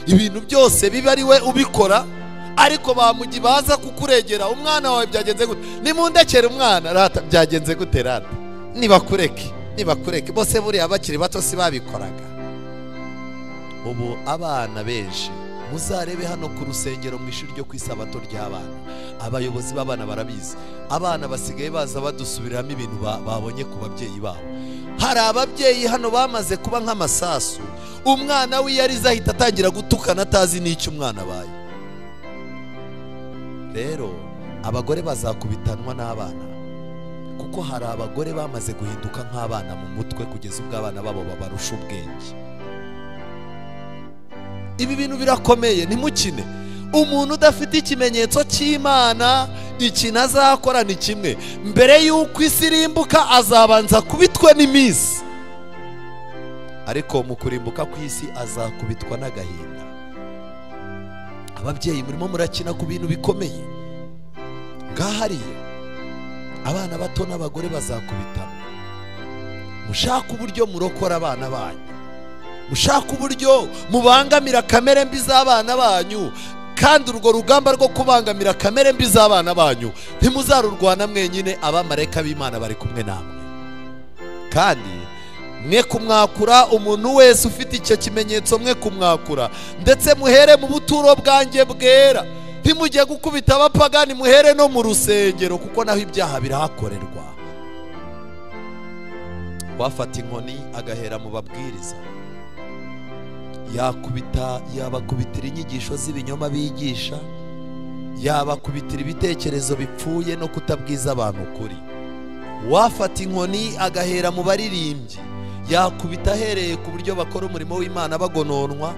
Ibintu byose biba ari we ubikora, ariko bamugi baza kukuregera, umwana wawe byagenze gute? Nimundekere umwana rata, byagenze gute rata? Nibakureke bose buriya bakiri bato si babikoraga. Ubu abana benshi muzarebe hano ku rusengero mu ishuri ryo kwisabato ry'abana, abayobozi b'abana barabizi, abana basigaye baza badusubiramo ibintu babonye ku babyeyi babo. Hari ababyeyi hano bamaze kuba nk'amasasu, umwana we yarize ahita atangira gutukana atazi n'icyo umwana abaye. Rero abagore bazakubitanwa n'abana, kuko hari abagore bamaze guhinduka nk'abana mu mutwe kugeza ubwo abana babo babarusha ubwenge. Ibi bintu birakomeye, ntimukine. Umuntu udafite ikimenyetso cy'Imana, ikintu azakora ni kimwe: mbere y'uko isi irimbuka azabanza kubitwa n'iminsi, ariko mu kurimbuka kw'isi azakubitwa n'agahinda. Ababyeyi murimo murakina ku bintu bikomeye. Ngahariya abana bato n'abagore bazakubitana. Mushaka uburyo murokora abana banyu, mushaka uburyo mubangamira kamere mbi z'abana banyu, kandi urwo rugamba rwo kubangamira kamere mbi z'abana banyu ntimuzarurwana mwenyine, abamarayika b'Imana bari kumwe namwe. Kandi mwe kumwakura umuntu wese ufite icyo kimenyetso, mwe kumwakura, ndetse muhere mu buturo bwanjye bwera. Ntimujye gukubita abapagani, muhere no mu rusengero, kuko naho ibyaha birahakorerwa. Wafata inkoni agahera mu babwiriza, yabakubitira inyigisho z'ibinyoma bigisha, yabakubitira ibitekerezo bipfuye no kutabwiza abantu ukuri. Wafata inkoni agahera mu baririmbyi, yakubita ahereye ku buryo bakora umurimo w'Imana bagononwa,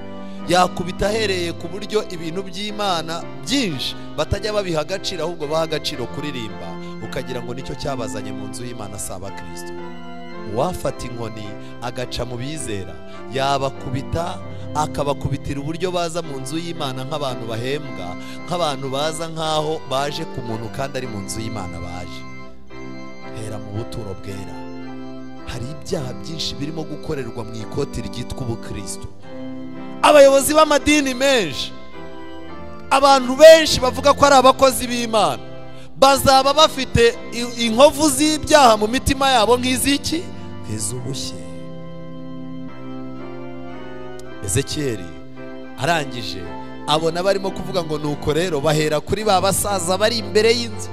yakubita ahereye ku buryo ibintu by'Imana byinshi batajya babiha agaciro, ahubwo baha agaciro kuririmba, ukagira ngo nicyo cyabazanye mu nzu y'Imana saba Kristo. Wafata inkoni agaca mu bizera, yabakubita akabakubitira uburyo baza mu nzu y'Imana nk'abantu bahembwa, nk'abantu baza nk'aho baje ku muntu kandi ari mu nzu y'Imana baje. Hera mu buturo bwera. Hari ibyaha byinshi birimo gukorerwa mu ikoti ryitwa ubukristo. Abayobozi b'amadini menshi, abantu benshi bavuga ko ari abakozi b'Imana, bazaba bafite inkovu z'ibyaha mu mitima yabo nk'iziki, nk'iz'ubushye. Ezekiyeli arangije abona barimo kuvuga ngo nuko rero bahera kuri ba basaza bari imbere y'inzu.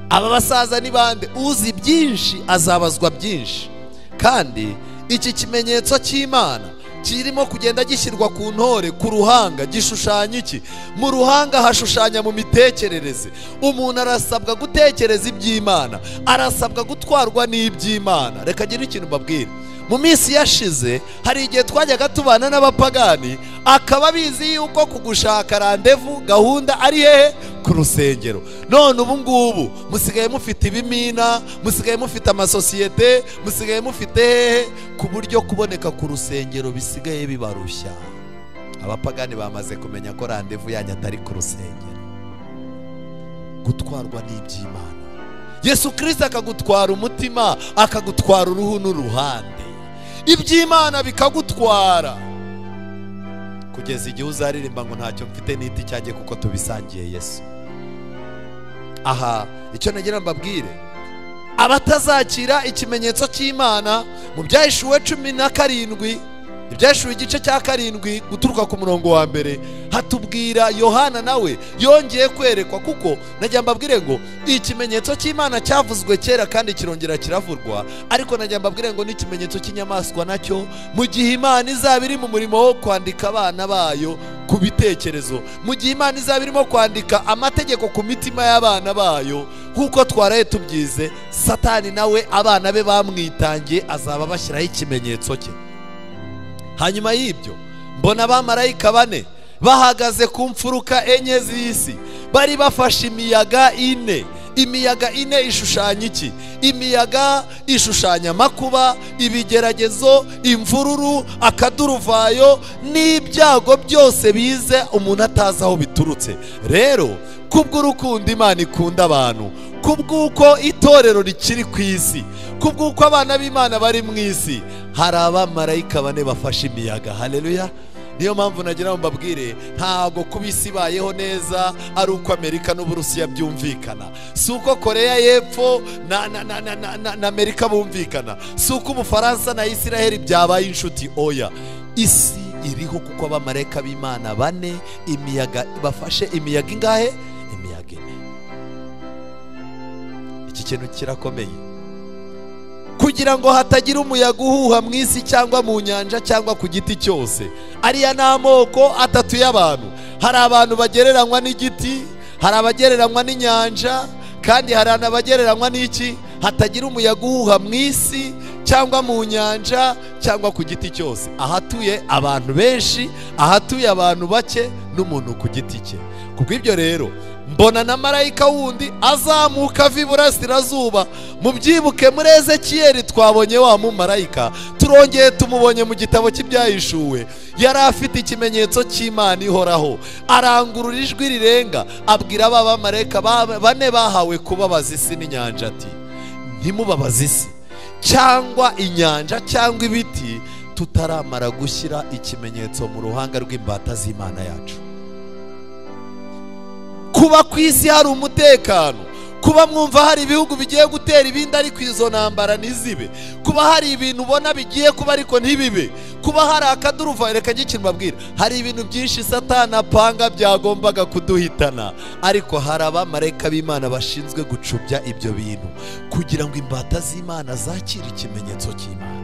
Aba basaza ni bande? Uzi byinshi azabazwa byinshi. Kandi iki kimenyetso cy'Imana kirimo kugenda gishyirwa ku ntore, ku ruhanga. Gishushanya iki? Mu ruhanga hashushanya mu mitekerereze. Umuntu arasabwa gutekereza iby'Imana, arasabwa gutwarwa n'iby'Imana. Reka ngire ikintu mbabwira. Mu minsi yashize hari igihe twajyaga tubana n'abapagani, akaba bizi yuko kugushaka randevu gahunda ari hehe? Ku rusengero. None ubu ngubu musigaye mufite ibimina, musigaye mufite amasosiyete, musigaye mufite hehe, ku buryo kuboneka ku rusengero bisigaye bibarushya. Abapagani bamaze kumenya ko randevu yanyu atari ku rusengero. Gutwarwa n'iby'Imana. Yesu Kristo akagutwara umutima, akagutwara uruhu n'uruhande. Iby'Imana bikagutwara kugeza igihe uzaririmba ngo ntacyo mfite n'iti cyanjye kuko tubisangiye Yesu. Aha icyo nagira mbabwire, abatazakira ikimenyetso cy'Imana mu Byahishuwe 17, Ibyashuwe igice cya 7 guturuka ku murongo wa mbere, hatubwira Yohana nawe yongeye kwerekwa, kuko najya mbabwire ngo ikimenyetso cy'Imana cyavuzwe kera kandi kirongera kiravurwa, ariko najya mbabwire ngo n'ikimenyetso cy'inyamaswa nacyo mu gihe Imana izaba iri mu murimo wo kwandika abana bayo ku bitekerezo, mu gihe Imana izaba irimo kwandika amategeko ku mitima y'abana bayo, kuko twaraye tubyize, Satani nawe abana be bamwitangiye azaba bashyiraho ikimenyetso cye. Hanyuma y'ibyo mbona abamarayika 4 bahagaze ku mfuruka 4 z'isi, bari bafashe imiyaga 4. Imiyaga 4 ishushanya iki? Imiyaga ishushanya makuba, ibigeragezo, imvururu, akaduruvayo n'ibyago byose bize umuntu atazi aho biturutse. Rero kubw'urukundo Imana ikunda abantu, kubw'uko itorero rikiri ku isi, kubw'uko abana b'Imana bari mu isi, hari abamarayika 4 bafashe imiyaga. Haleluya. Niyo mpamvu nagira ngo mbabwire, ntago kubisi bayeho neza ari uko Amerika n'Uburusiya byumvikana, si uko Korea y'Epfo na Amerika bumvikana, si uko Ubufaransa na Israel byabaye inshuti. Oya, isi iriho kuko abamarayika b'Imana 4 imiyaga bafashe imiyaga ingahe? Imiyaga 4. Iki kintu kirakomeye, kugira ngo hatagira umuyaga uhuha mu isi cyangwa mu nyanja cyangwa ku giti cyose. Ariya ni amoko 3 y'abantu. Hari abantu bagereranywa n'igiti, hari abagereranywa n'inyanja, kandi hari n'abagereranywa n'iki? Hatagira umuyaga uhuha mu isi cyangwa mu nyanja cyangwa ku giti cyose. Ahatuye abantu benshi, ahatuye abantu bake, n'umuntu ku giti cye. Kubw'ibyo rero mbona na marayika wundi azamuka ava iburasirazuba. Mubyibuke muri Ezekiyeli twabonye wa mumarayika, turongeye tumubonye mu gitabo cy'Ibyahishuwe. Yari afite ikimenyetso cy'Imana ihoraho, arangurura ijwi rirenga, abwira aba bamarayika 4 bahawe kubabaza isi n'inyanja ati, ntimubabaze isi cyangwa inyanja cyangwa ibiti tutaramara gushyira ikimenyetso mu ruhanga rw'imbata z'Imana yacu. Kuba ku isi hari umutekano, kuba mwumva hari ibihugu bigiye gutera ibindi ariko izo ntambara ntizibe, kuba hari ibintu ubona bigiye kuba ariko ntibibe, kuba hari akaduruva. Reka ngikira mbabwira, hari ibintu byinshi Satani apanga byagombaga kuduhitana, ariko hari abamarayika b'Imana bashinzwe gucubya ibyo bintu kugira ngo imbata z'Imana zakire ikimenyetso cy'Imana.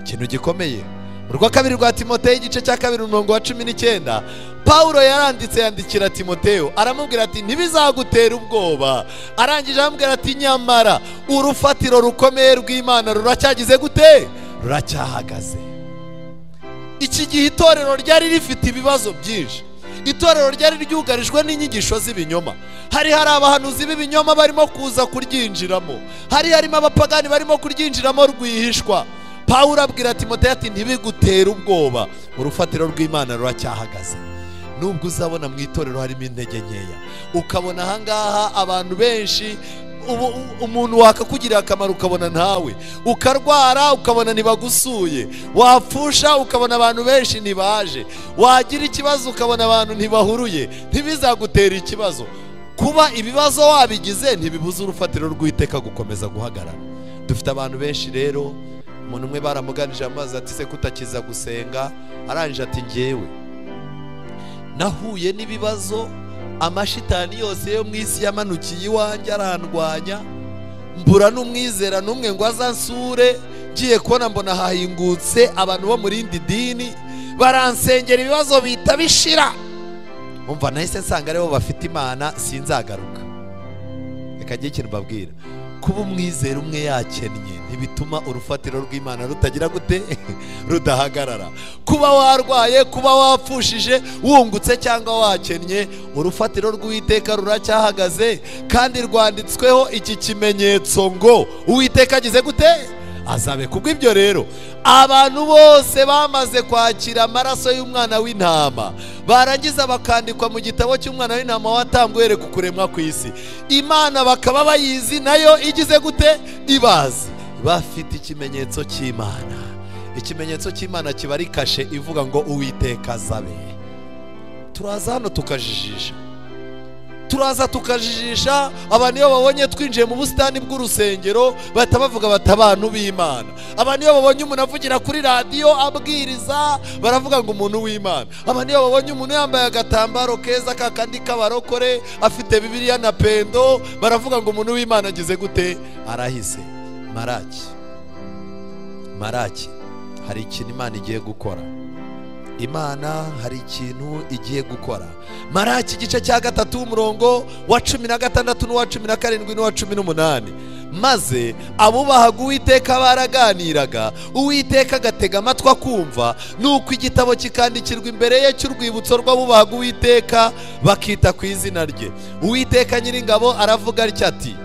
Ikintu gikomeye, urwa kabiri rwa Timoteyo igice cya kabiri umurongo wa 19 Paulo yaranditse yandikira Timoteyo aramubwira ati ntibizagutera ubwoba, arangije aramubwira ati nyamara urufatiro rukomeye rw'Imana ruracyagize gute, ruracyahagaze. Iki gihe itorero ryari rifite ibibazo byinshi, itorero ryari ryugarijwe n'inyigisho z'ibinyoma, hari abahanuzi b'ibinyoma barimo kuza kuryinjiramo, harimo abapagani barimo kuryinjiramo rwihishwa. Paulo abwira Timoteyo ati ntibigutere ubwoba, urufatiro rw'Imana ruracyahagaze. Nubwo uzabona mu itorero harimo intege nkeya, ukabona ahangaha abantu benshi, umuntu wakakugirira akamaro ukabona ntawe, ukarwara ukabona ntibagusuye, wapfusha ukabona abantu benshi ntibaje, wagira ikibazo ukabona abantu ntibahuruye, ntibizagutera ikibazo. Kuba ibibazo wabigize ntibibuza urufatiro rw'Iteka gukomeza guhagarara. Dufite abantu benshi rero, umuntu umwe baramuganije amazi ati se kutakiza gusenga, arangije ati ngewe nahuye n'ibibazo, amashitani yose yo mu isi yamanukiye iwanjye arandwanya, mbura n'umwizera n'umwe ngo azansure, ngiye kubona mbona hahingutse abantu bo mu rindi dini baransengera ibibazo bita bishira. Umva nahise nsanga aribo bafite Imana, sinzagaruka. Reka ngiye ikintu mbabwira, kuba umwizera umwe yakennye ntibituma urufatiro rw'Imana rutagira gute, rudahagarara. Kuba warwaye, kuba wapfushije, wungutse cyangwa wakennye, urufatiro rw'Uwiteka ruracyahagaze, kandi rwanditsweho iki kimenyetso ngo Uwiteka agize gute, azabe. Kubw'ibyo rero abantu bose bamaze kwakira amaraso y'umwana w'intama, barangiza bakandikwa mu gitabo cy'umwana w'intama watambwe uhereye ku kuremwa kw'isi, Imana bakaba bayizi nayo igize gute, ibazi, bafite ikimenyetso cy'Imana. Ikimenyetso cy'Imana kiba ari kashe ivuga ngo Uwiteka azabe. Turaza hano tukajijisha abantu iyo babonye twinjiye mu busitani bw'urusengero bahita bavuga bati abantu b'Imana. Abantu iyo babonye umuntu avugira kuri radiyo abwiriza baravuga ngo umuntu w'Imana. Abantu iyo babonye umuntu yambaye agatambaro keza kakandi k'abarokore afite Bibiliya na pendo baravuga ngo umuntu w'Imana agize gute, arahise. Maraki hari ikintu Imana igiye gukora. Imana hari ikintu igiye gukora. Maraki igice cya 3 umurongo wa 16 n'uwa 17 n'uwa 18. Maze abubahaga Uwiteka baraganiraga, Uwiteka agatega amatwi akumva, nuko igitabo kikandikirwa imbere ye cy'urwibutso rw'abubahaga Uwiteka bakita ku izina rye. Uwiteka Nyiringabo aravuga atya ati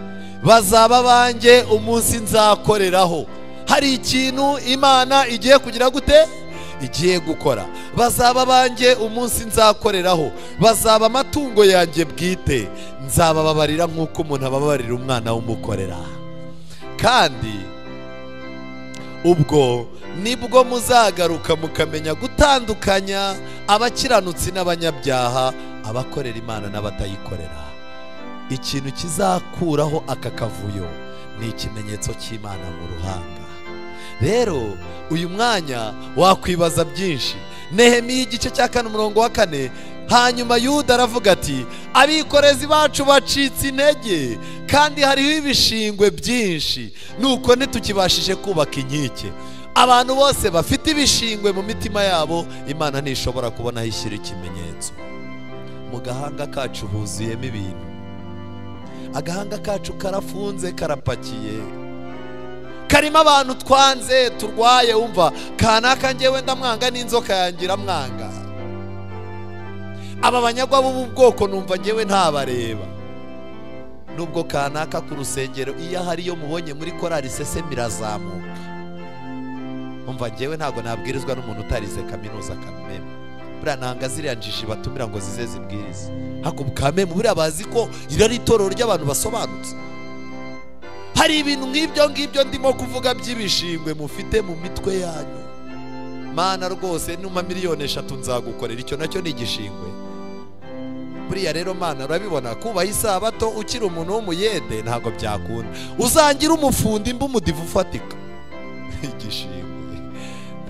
bazaba banjye umunsi nzakoreraho. Hari ikintu Imana igiye kugira gute, igiye gukora. Bazaba banjye umunsi nzakoreraho, bazaba amatungo yanjye bwite, nzabababarira nk'uko umuntu ababarira umwana w'umukorera. Kandi ubwo nibwo muzagaruka mukamenya gutandukanya abakiranutsi n'abanyabyaha, abakorera Imana n'abatayikorera. Ikintu kizakuraho aka kavuyo ni ikimenyetso cy'Imana mu ruhanga. Rero uyu mwanya wakwibaza byinshi. Nehemiya igice cya 4 umurongo wa 4, hanyuma Yuda aravuga ati abikorezi bacu bacitse intege kandi hariho ibishingwe byinshi, nuko ntitukibashije kubaka inkike. Abantu bose bafite ibishingwe mu mitima yabo, Imana ntishobora kubona hishyira ikimenyetso. Mu gahanga kacu huzuyemo ibintu, agahanga kacu karafunze karapakiye, karimo abantu twanze turwaye. Umva kanaka ngewe ndamwanga n'inzoka yangira mwanga, aba banyagwa b'ubu bwoko numva ngewe ntabareba. Nubwo kanaka ku rusengero iyo hari yo mubonye muri korali sesemi irazamuka, umva ngewe ntabwo nabwirizwa n'umuntu utarize kaminuza kameme. Buriya nanga ziriya njiji batumira ngo zize zibwirize, hakubu kameme buriya bazi ko irari itorero ry'abantu basobanutse. Hari ibintu nk'ibyo ndimo kuvuga by'ibishingwe mufite mu mitwe yanyu. Mana rwose numa miliyoni 3 nzagukorera, icyo nacyo ni igishingwe. Buriya rero Mana urabibona, kubaha isabato ukiri umuntu w'umuyede ntabwo byakunda. Uzangira umufundi mba umudivu ufatika. Igishingwe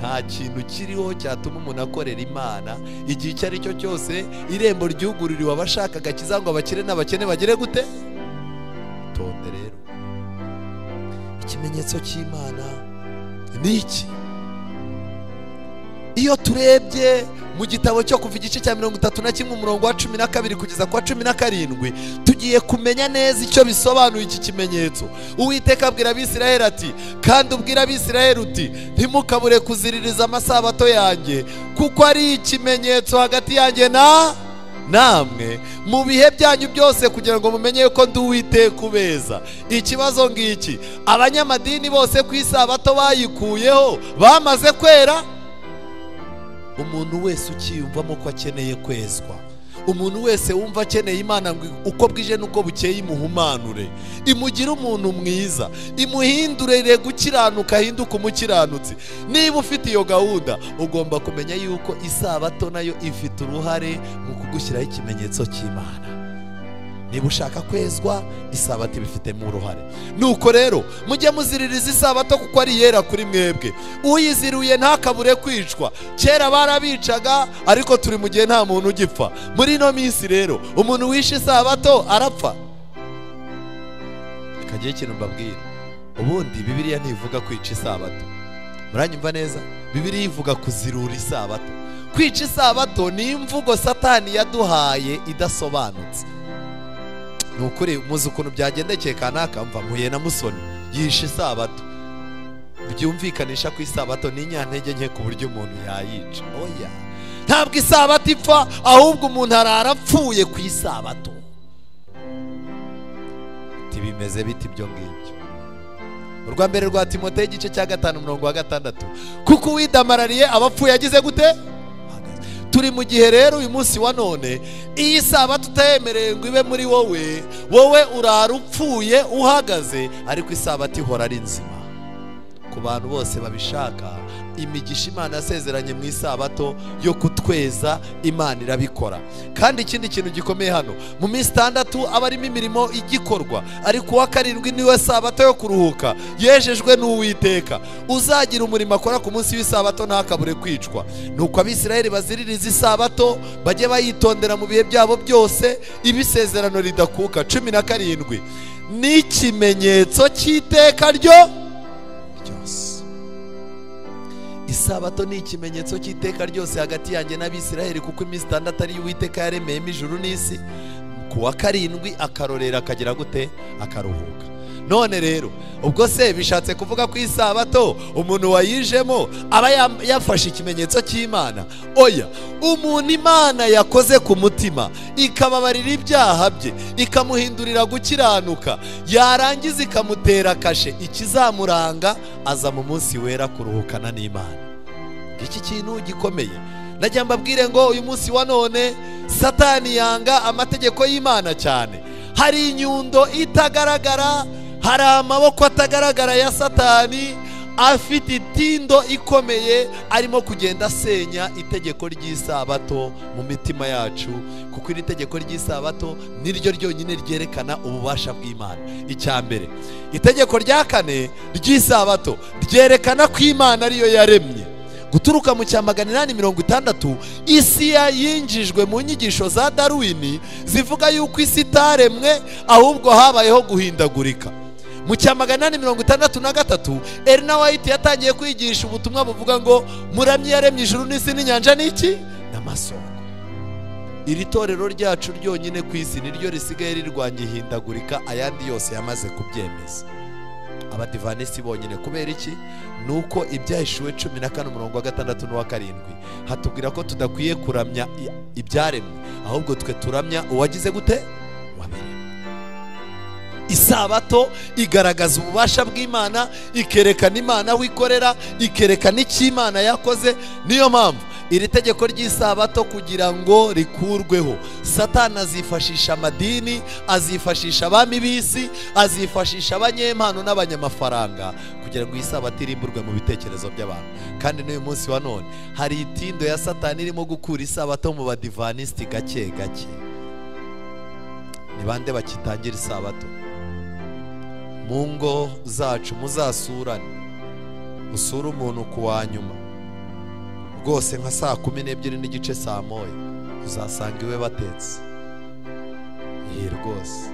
nta kintu kiriho cyatuma umuntu akorera Imana igihe icyo ari cyo cyose. Irembo ryugururiwe abashaka agakiza ngo abakire n'abakene bagire gute. Tonde rero ikimenyetso cy'Imana ni iki? iyo turebye mu gitabo cyo kuva igice cya 31 umurongo wa 12 kugeza kwa 17 tugiye kumenya neza icyo bisobanuye iki kimenyetso. Uwiteka abwira Abisirayeli ati, kandi ubwira Abisirayeli uti, ntimukabure kuziririza amasabato yanjye, kuko ari ikimenyetso hagati yanjye namwe mu bihe byanyu byose, kugira ngo mumenye ko ndi Uwiteka ubeza. Ikibazo ngiki, abanyamadini bose ku isabato bayikuyeho bamaze kwera. Umuntu wese ukiyumvamo ko akeneye kwezwa, umuntu wese wumva akeneye Imana ngo uko bwije nuko bukeye imuhumanure, imugire umuntu mwiza, imuhindurire gukiranuka, ahinduka umukiranutsi. Niba ufite iyo gahunda, ugomba kumenya yuko isabato nayo ifite uruhare mu kugushyiraho ikimenyetso cy'Imana. Niba ushaka kwezwa, isabato ibifitemo uruhare. Nuko rero mujye muziririza isabato kuko ari yera kuri mwebwe. Uyiziruye ntakabure kwicwa. Kera barabicaga, ariko turi mu gihe nta muntu ugipfa. Muri ino minsi rero umuntu wishe isabato arapfa. Kagiye ikintu mbabwira, ubundi Bibiliya ntivuga kwica isabato. Muranyumva neza? Bibiliya ivuga kuzirura isabato. Kwica isabato ni imvugo Satani yaduhaye idasobanutse. Nukuri muzi ukuntu byagendekeye kanaka, mva mpuye na Musoni yishe isabato, byumvikanisha ko isabato ni inyantege nke ku buryo umuntu yayica. Oya, ntabwo isabato ipfa, ahubwo umuntu arapfuye ku isabato. Tibimeze biti ibyo ngibyo. Urwa mbere rwa Timoteyo igice cya 5 umurongo wa 6, kuko uwidamarariye abapfuye yagize gute? Turi mu gihe rero uyu munsi wa none, iyi sabato utayemereye ngo ibe muri wowe urara upfuye uhagaze, ariko isabato ihora ari nzima. Ku bantu bose babishaka, imigisha Imana yasezeranye mu isabato yo kutweza, Imana irabikora. Kandi ikindi kintu gikomeye hano, mu minsi 6 aba arimo imirimo igikorwa, ariko uwa 7 niwe sabato yo kuruhuka, yejejwe n'Uwiteka. Uzagira umurimo akora ku munsi w'isabato ntakabure kwicwa. Nuko Abisirayeli baziririza isabato, bajye bayitondera mu bihe byabo byose, ibisezerano ridakuka. 17 ni ikimenyetso cy'iteka ryose. Isabato ni ikimenyetso cy'iteka ryose hagati yanjye n'Abisirayeli, kuko iminsi 6 ari Uwiteka yaremeyemo ijuru n'isi, ku wa 7 akarorera akagira gute? Akaruhuka. None rero ubwo se bishatse kuvuga ko isabato umuntu wayijemo aba yafashe ikimenyetso cy'Imana? Oya, umuntu Imana yakoze ku mutima ikababarira ibyaha bye, ikamuhindurira gukiranuka, yarangiza ikamutera kashe, ikizamuranga aza mu munsi wera kuruhukana n'Imana. Iki kintu gikomeye. Najya mbabwire ngo uyu munsi wa none Satani yanga amategeko y'Imana cyane. Hari inyundo itagaragara, hari amaboko atagaragara ya Satani afite itindo ikomeye, arimo kugenda asenya itegeko ry'isabato mu mitima yacu, kuko iri tegeko ry'isabato niryo ryonyine ryerekana ububasha bw'Imana. Icyambere, itegeko rya 4 ry'isabato ryerekana ko Imana ariyo yaremye. Guturuka mu cya 860 isi yinjijwe mu nyigisho za Darwin zivuga yuko isi itaremwe, ahubwo habayeho guhindagurika. Mu cya 863 Ellen White yatangiye kwigisha ubutumwa buvuga ngo muramyi yaremye ijuru n'isi n'inyanja n'iki n'amasoko. Iri torero ryacu ryonyine ku isi niryo risigaye rirwanya ihindagurika, ayandi yose yamaze kubyemeza. Abadivanisi bonyine. Kubera iki? Nuko ibyahishuwe 14 umurongo wa 6 n'uwa 7 hatubwira ko tudakwiye kuramya ibyaremwe, ahubwo twe turamya uwagize gute? Wabere. Isabato igaragaza ububasha bw'Imana, ikerekana Imana aho ikorera, ikerekana icyo Imana yakoze. Niyo mpamvu iri tegeko ry'isabato kugira ngo rikurweho, Satani azifashisha amadini, azifashisha abami b'isi, azifashisha abanyempano n'abanyamafaranga kugira ngo isabato irimburwe mu bitekerezo by'abantu. Kandi n'uyu munsi wa none hari itindo ya Satani irimo gukura isabato mu badivanisiti gake gake. Ni bande bakitangira isabato? Mu ngo zacu muzasurane, usura umuntu ku wa nyuma rwose nka saa 12 n'igice saa 1 uzasanga iwe batetse. Iyi rwose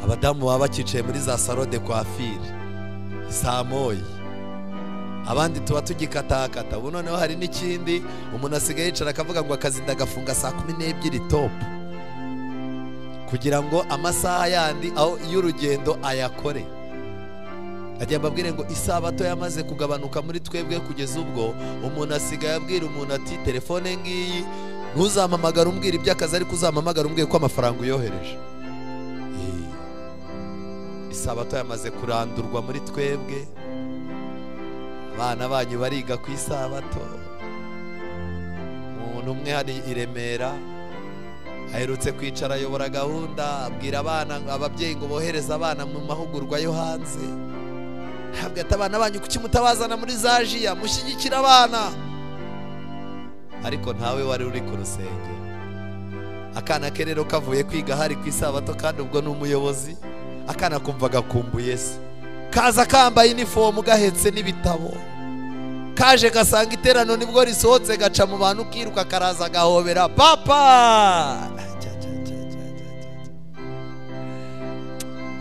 abadamu baba bakicaye muri za salon de coiffure saa 1 abandi tuba tugikatakata. Ubu noneho hari n'ikindi, umuntu asigaye yicara akavuga ngo akazi ndagafunga saa 12 top, kugira ngo amasaha yandi aho y'urugendo ayakore. Ajya mbabwire ngo isabato yamaze kugabanuka muri twebwe kugeza ubwo umuntu asigaye abwira umuntu ati telefone ngiyi ntuzampamagara umbwira iby'akazi, ariko uzampamagara umbwira ko amafaranga uyohereje. Isabato yamaze kurandurwa muri twebwe. Abana banyu bariga ku isabato. Umuntu umwe hari i Remera aherutse kwicara ayobora gahunda, abwira abana, ababyeyi ngo bohereze abana mu mahugurwa yo hanze. Habwa ati abana banyu kuki mutabazana muri zajiya mushyigikira abana. Ariko ntawe wari uri ku rusengero. Akana ke rero kavuye kwiga hari ku isabato, kandi ubwo ni umuyobozi. Akana kumva gakumbuye se, kaza kambaye uniform gahetse n'ibitabo, kaje gasanga iterano nibwo risohotse, gaca mu bantu kiruka, karaza gahobera papa.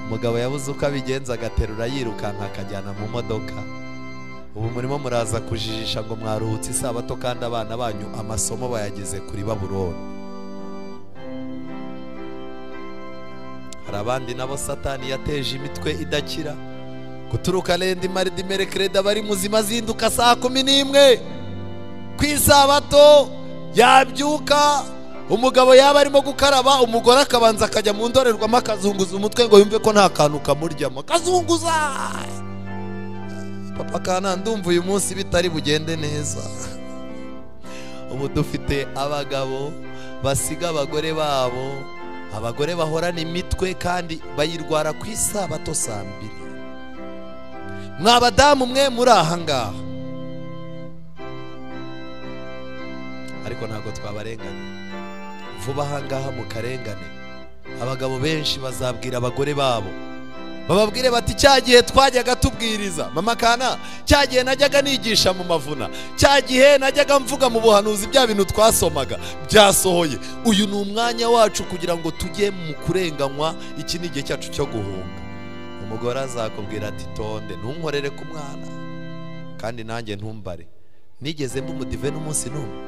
Umugabo yabuze uko abigenza, agaterura yirukanka akajyana mu modoka. Ubu murimo muraza kujijisha ngo mwaruhutse isabato, kandi abana banyu amasomo bayageze kuri Babuloni. Hari abandi nabo Satani yateje imitwe idakira, guturuka lendi maridi merekreda bari muzima, zinduka saa 11 ku isabato. Yabyuka umugabo yaba arimo gukaraba, umugore akabanza akajya mu ndorerwamo akazunguza umutwe ngo yumve ko nta kantu kamuryamo, akazunguza. Papa kana ndumva uyu munsi bitari bugende neza. Ubu dufite abagabo basiga abagore babo, abagore bahorana imitwe kandi bayirwara ku isabato saa 2. Mwabadamu mwe muri aha ngaha, ariko ntabwo twabarenganya. Vuba aha ngaha mu karengane abagabo benshi bazabwira abagore babo, bababwire bati cyagihe twajyaga tubwiriza mama kana, cyagihe najyaga nigisha mu mavuna, cyagihe najyaga mvuga mu buhanuzi bya bintu twasomaga byasohoye. Uyu ni umwanya wacu kugira ngo tujye mu kurenganywa. Iki ni igihe cyacu cyo guhunga. Umugore azakubwira ati tonde ntunkorere ku mwana, kandi nanjye ntumbare. Nigeze mba umudive n'umunsi n'umwe.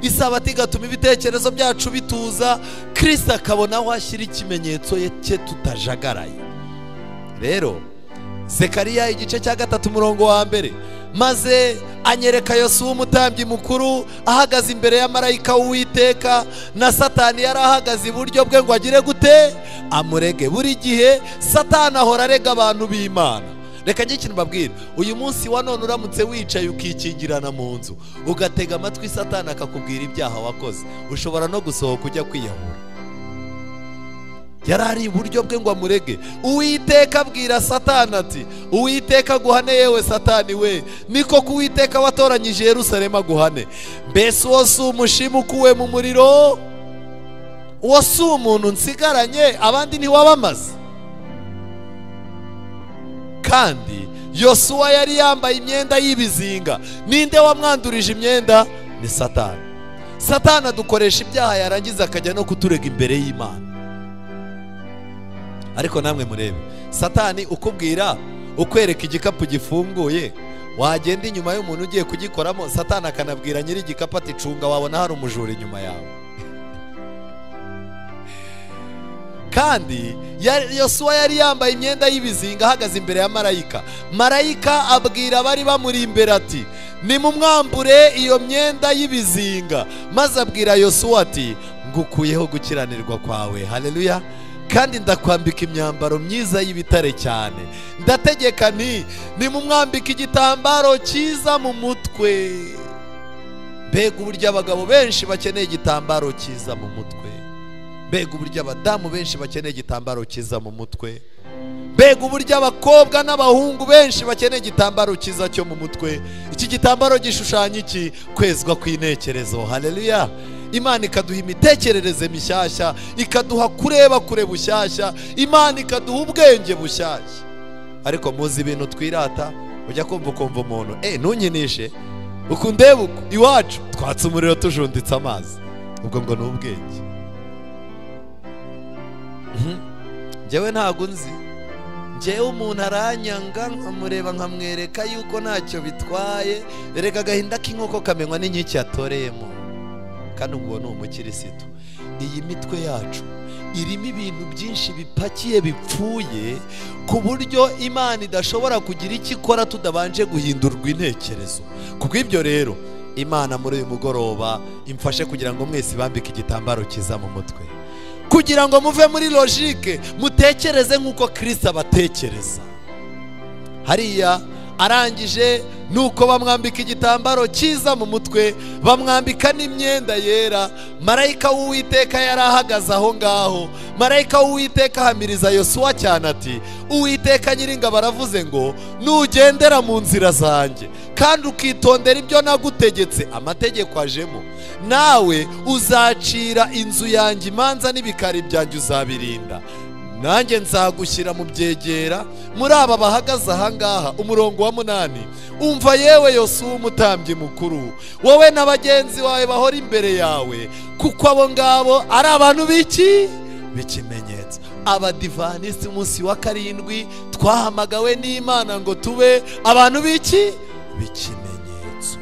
Isabato igatuma ibitekerezo byacu bituza, Kristo akabona aho ashyira ikimenyetso cye tutajagaraye. Rero Zekariya igice cya 3 umurongo wa 1, maze anyereka Yosuwa umutambyi mukuru ahagaze imbere ya marayika w'Uwiteka, na Satani yari ahagaze iburyo bwe ngo agire gute, amurege. Buri gihe Satani ahora arega abantu b'Imana. Reka njye ikintu mbabwira, uyu munsi wa none uramutse wicaye ukikingirana mu nzu ugatega amatwi Satani akakubwira ibyaha wakoze, ushobora no gusohoka ujya kwiyahura. Yarari iburyo bwe ngo amurege. Uwiteka abwira Satani ati, Uwiteka guhane yewe Satani we, niko ku Uwiteka watoranyije Yerusalemu guhane. Mbese uwo si umushima ukuwe mu muriro? Uwo si umuntu nsigaranye abandi ntiwabamaze? Kandi Yosuwa yari yambaye imyenda y'ibizinga. Ninde wamwandurije imyenda? Ni Satani. Satani adukoresha ibyaha yarangiza akajya no kuturega imbere y'Imana. Ariko namwe murebe, Satani ukubwira, ukwereka igikapu gifunguye, wagenda inyuma y'umuntu ugiye kugikoramo, Satani akanabwira nyiri igikapu ati cunga wabona hari umujura inyuma yawe. kandi Yosuwa yari yambaye imyenda y'ibizinga ahagaze imbere ya marayika. Marayika abwira abari bamuri imbere ati nimumwambure iyo myenda y'ibizinga, maze abwira Yosuwa ati ngukuyeho gukiranirwa kwawe. Haleluya. Kandi ndakwambika imyambaro myiza y'ibitare cyane. Ndategeka nti nimumwambike igitambaro cyiza mu mutwe. Mbega uburyo abagabo benshi bakeneye igitambaro cyiza mu mutwe. Mbega uburyo abadamu benshi bakeneye igitambaro cyiza mu mutwe. Mbega uburyo abakobwa n'abahungu benshi bakeneye igitambaro cyiza cyo mu mutwe. Iki gitambaro gishushanya iki? Kwezwa kw'intekerezo. Haleluya. Imana ikaduha imitekerereze mishyashya, ikaduha kureba kure bushyashya, Imana ikaduha ubwenge bushyashya. Ariko muzi ibintu twirata, ujya kumva umuntu ntunyinishe ukundeba uko iwacu twatse umuriro tujunditse amazi, ubwo ngo ni ubwenge. Njyewe ntabwo nzi, njyewe umuntu aranyanga nkamureba nkamwereka yuko ntacyo bitwaye, erega agahinda k'inkoko kamenywa n'inkiki yatoreyemo. Kandi ngo ni umukirisitu. Iyi mitwe yacu irimo ibintu byinshi bipakiye bipfuye, ku buryo Imana idashobora kugira icyo ikora tudabanje guhindurwa intekerezo. Kubw'ibyo rero Imana muri uyu mugoroba imfashe kugira ngo mwese bambike igitambaro cyiza mu mutwe, kugira ngo muve muri logique, mutekereze nk'uko Kristo abatekereza. Hariya arangije nuko bamwambika igitambaro cyiza mu mutwe, bamwambika n'imyenda yera. Marayika w'Uwiteka yari ahagaze aho ngaho. Marayika w'Uwiteka ahamiriza Yosuwa cyane ati Uwiteka Nyiringabo aravuze ngo nugendera mu nzira zanjye kandi ukitondera ibyo nagutegetse, amategeko ajemo, nawe uzacira inzu yanjye imanza n'ibikari byanjye uzabirinda. Nanjye nzagushyira mu byegera muri aba bahagaze ahangaha. Umurongo wa 8, umva yewe Yosuwa umutambyi mukuru, wowe na bagenzi bawe bahora imbere yawe, kuko abo ngabo ari abantu b'ikimenyetso. Abadivanisi umunsi wa 7 twahamagawe n'Imana ngo tube abantu b'ikimenyetso.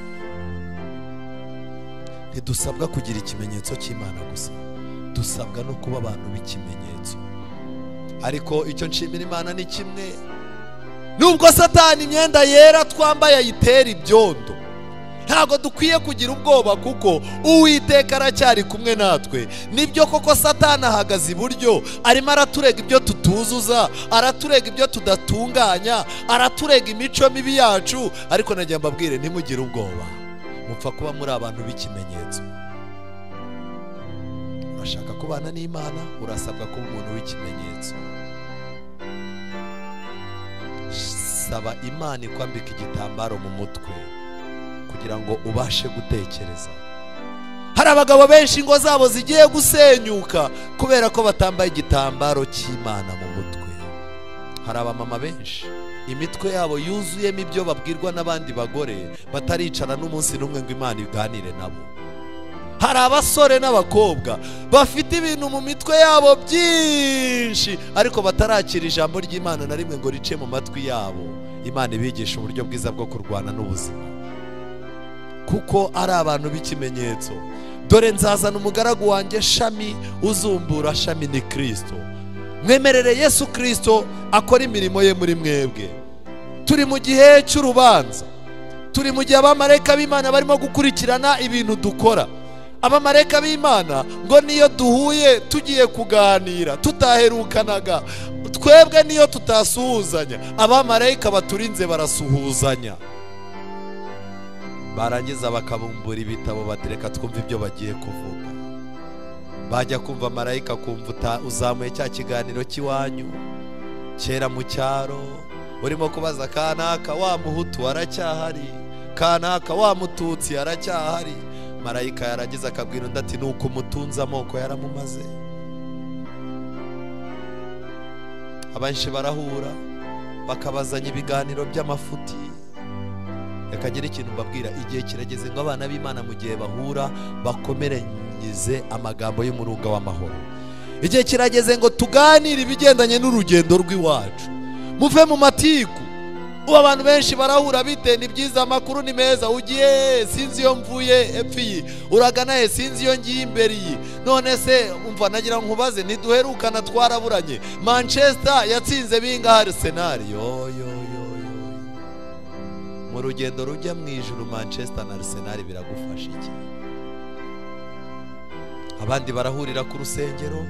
Ntidusabwa kugira ikimenyetso cy'Imana gusa, dusabwa no kuba abantu b'ikimenyetso. Ariko icyo nshimira Imana ni kimwe, nubwo Satani imyenda yera twambaye ayitera ibyondo, ntabwo dukwiye kugira ubwoba, kuko Uwiteka aracyari kumwe natwe. Nibyo koko Satani ahagaze iburyo, arimo araturega ibyo tutuzuza, araturega ibyo tudatunganya, araturega imico mibi yacu. Ariko nagira mbabwire ntimugire ubwoba, mupfa kuba muri abantu b'ikimenyetso. Urashaka kubana n'Imana, urasabwa kuba umuntu w'ikimenyetso. Saba Imana ikwambika igitambaro mu mutwe kugira ngo ubashe gutekereza. Hari abagabo benshi ingo zabo zigiye gusenyuka kubera ko batambaye igitambaro cy'Imana mu mutwe. Hari abamama benshi imitwe yabo yuzuyemo ibyo babwirwa n'abandi bagore, bataricara n'umunsi n'umwe ngo Imana iganire nabo. Hari abasore n'abakobwa bafite ibintu mu mitwe yabo byinshi, ariko batarakira ijambo ry'Imana na rimwe ngo rice mu matwi yabo. Imana ibigisha uburyo bwiza bwo kurwana n'ubuzima, kuko ari abantu b'ikimenyetso. Dore nzazana umugaragu wanjye Shami, uzumbura Shami ni Kristo. Mwemerere Yesu Kristo akora imirimo ye muri mwebwe. Turi mu gihe cy'urubanza, turi mu gihe abamarayika b'Imana barimo gukurikirana ibintu dukora. Abamarayika b'Imana ngo niyo duhuye tugiye kuganira tutaherukanaga, twebwe niyo tutasuhuzanya, abamarayika baturinze barasuhuzanya. Barangiza bakabumbura ibitabo batereka twumva ibyo bagiye kuvuga. Bajya kumva marayika kumva uzamuye cya kiganiro cy'iwanyu kera mu cyaro, urimo kubaza kanaka wa muhutu aracyahari, kanaka wa mututsi aracyahari. Marayika yaragize akabwira undi ati nuko umutunze amoko yaramumaze. Abanshi barahura bakabazanya ibiganiro by'amafuti. Yakagira ikintu mbabwira, igihe kirageze ngo abana b'Imana mu gihe bahura bakomeranyize amagambo y'umurunga w'amahoro. Igihe kirageze ngo tuganire ibigendanye n'urugendo rw'iwacu, muve mu matiku, ubu abantu benshi barahura bite, ni byiza, amakuru ni meza, ugiye sinzi iyo mvuye epfo iyi, uragana he sinzi iyo ngiye imbere iyi, none se umva nagira nkubaze ntiduherukana twaraburanye, Manchester yatsinze bingahe Arsenal? yo mu rugendo rujya mu ijuru Manchester na Arsenal biragufasha iki? Abandi barahurira ku rusengero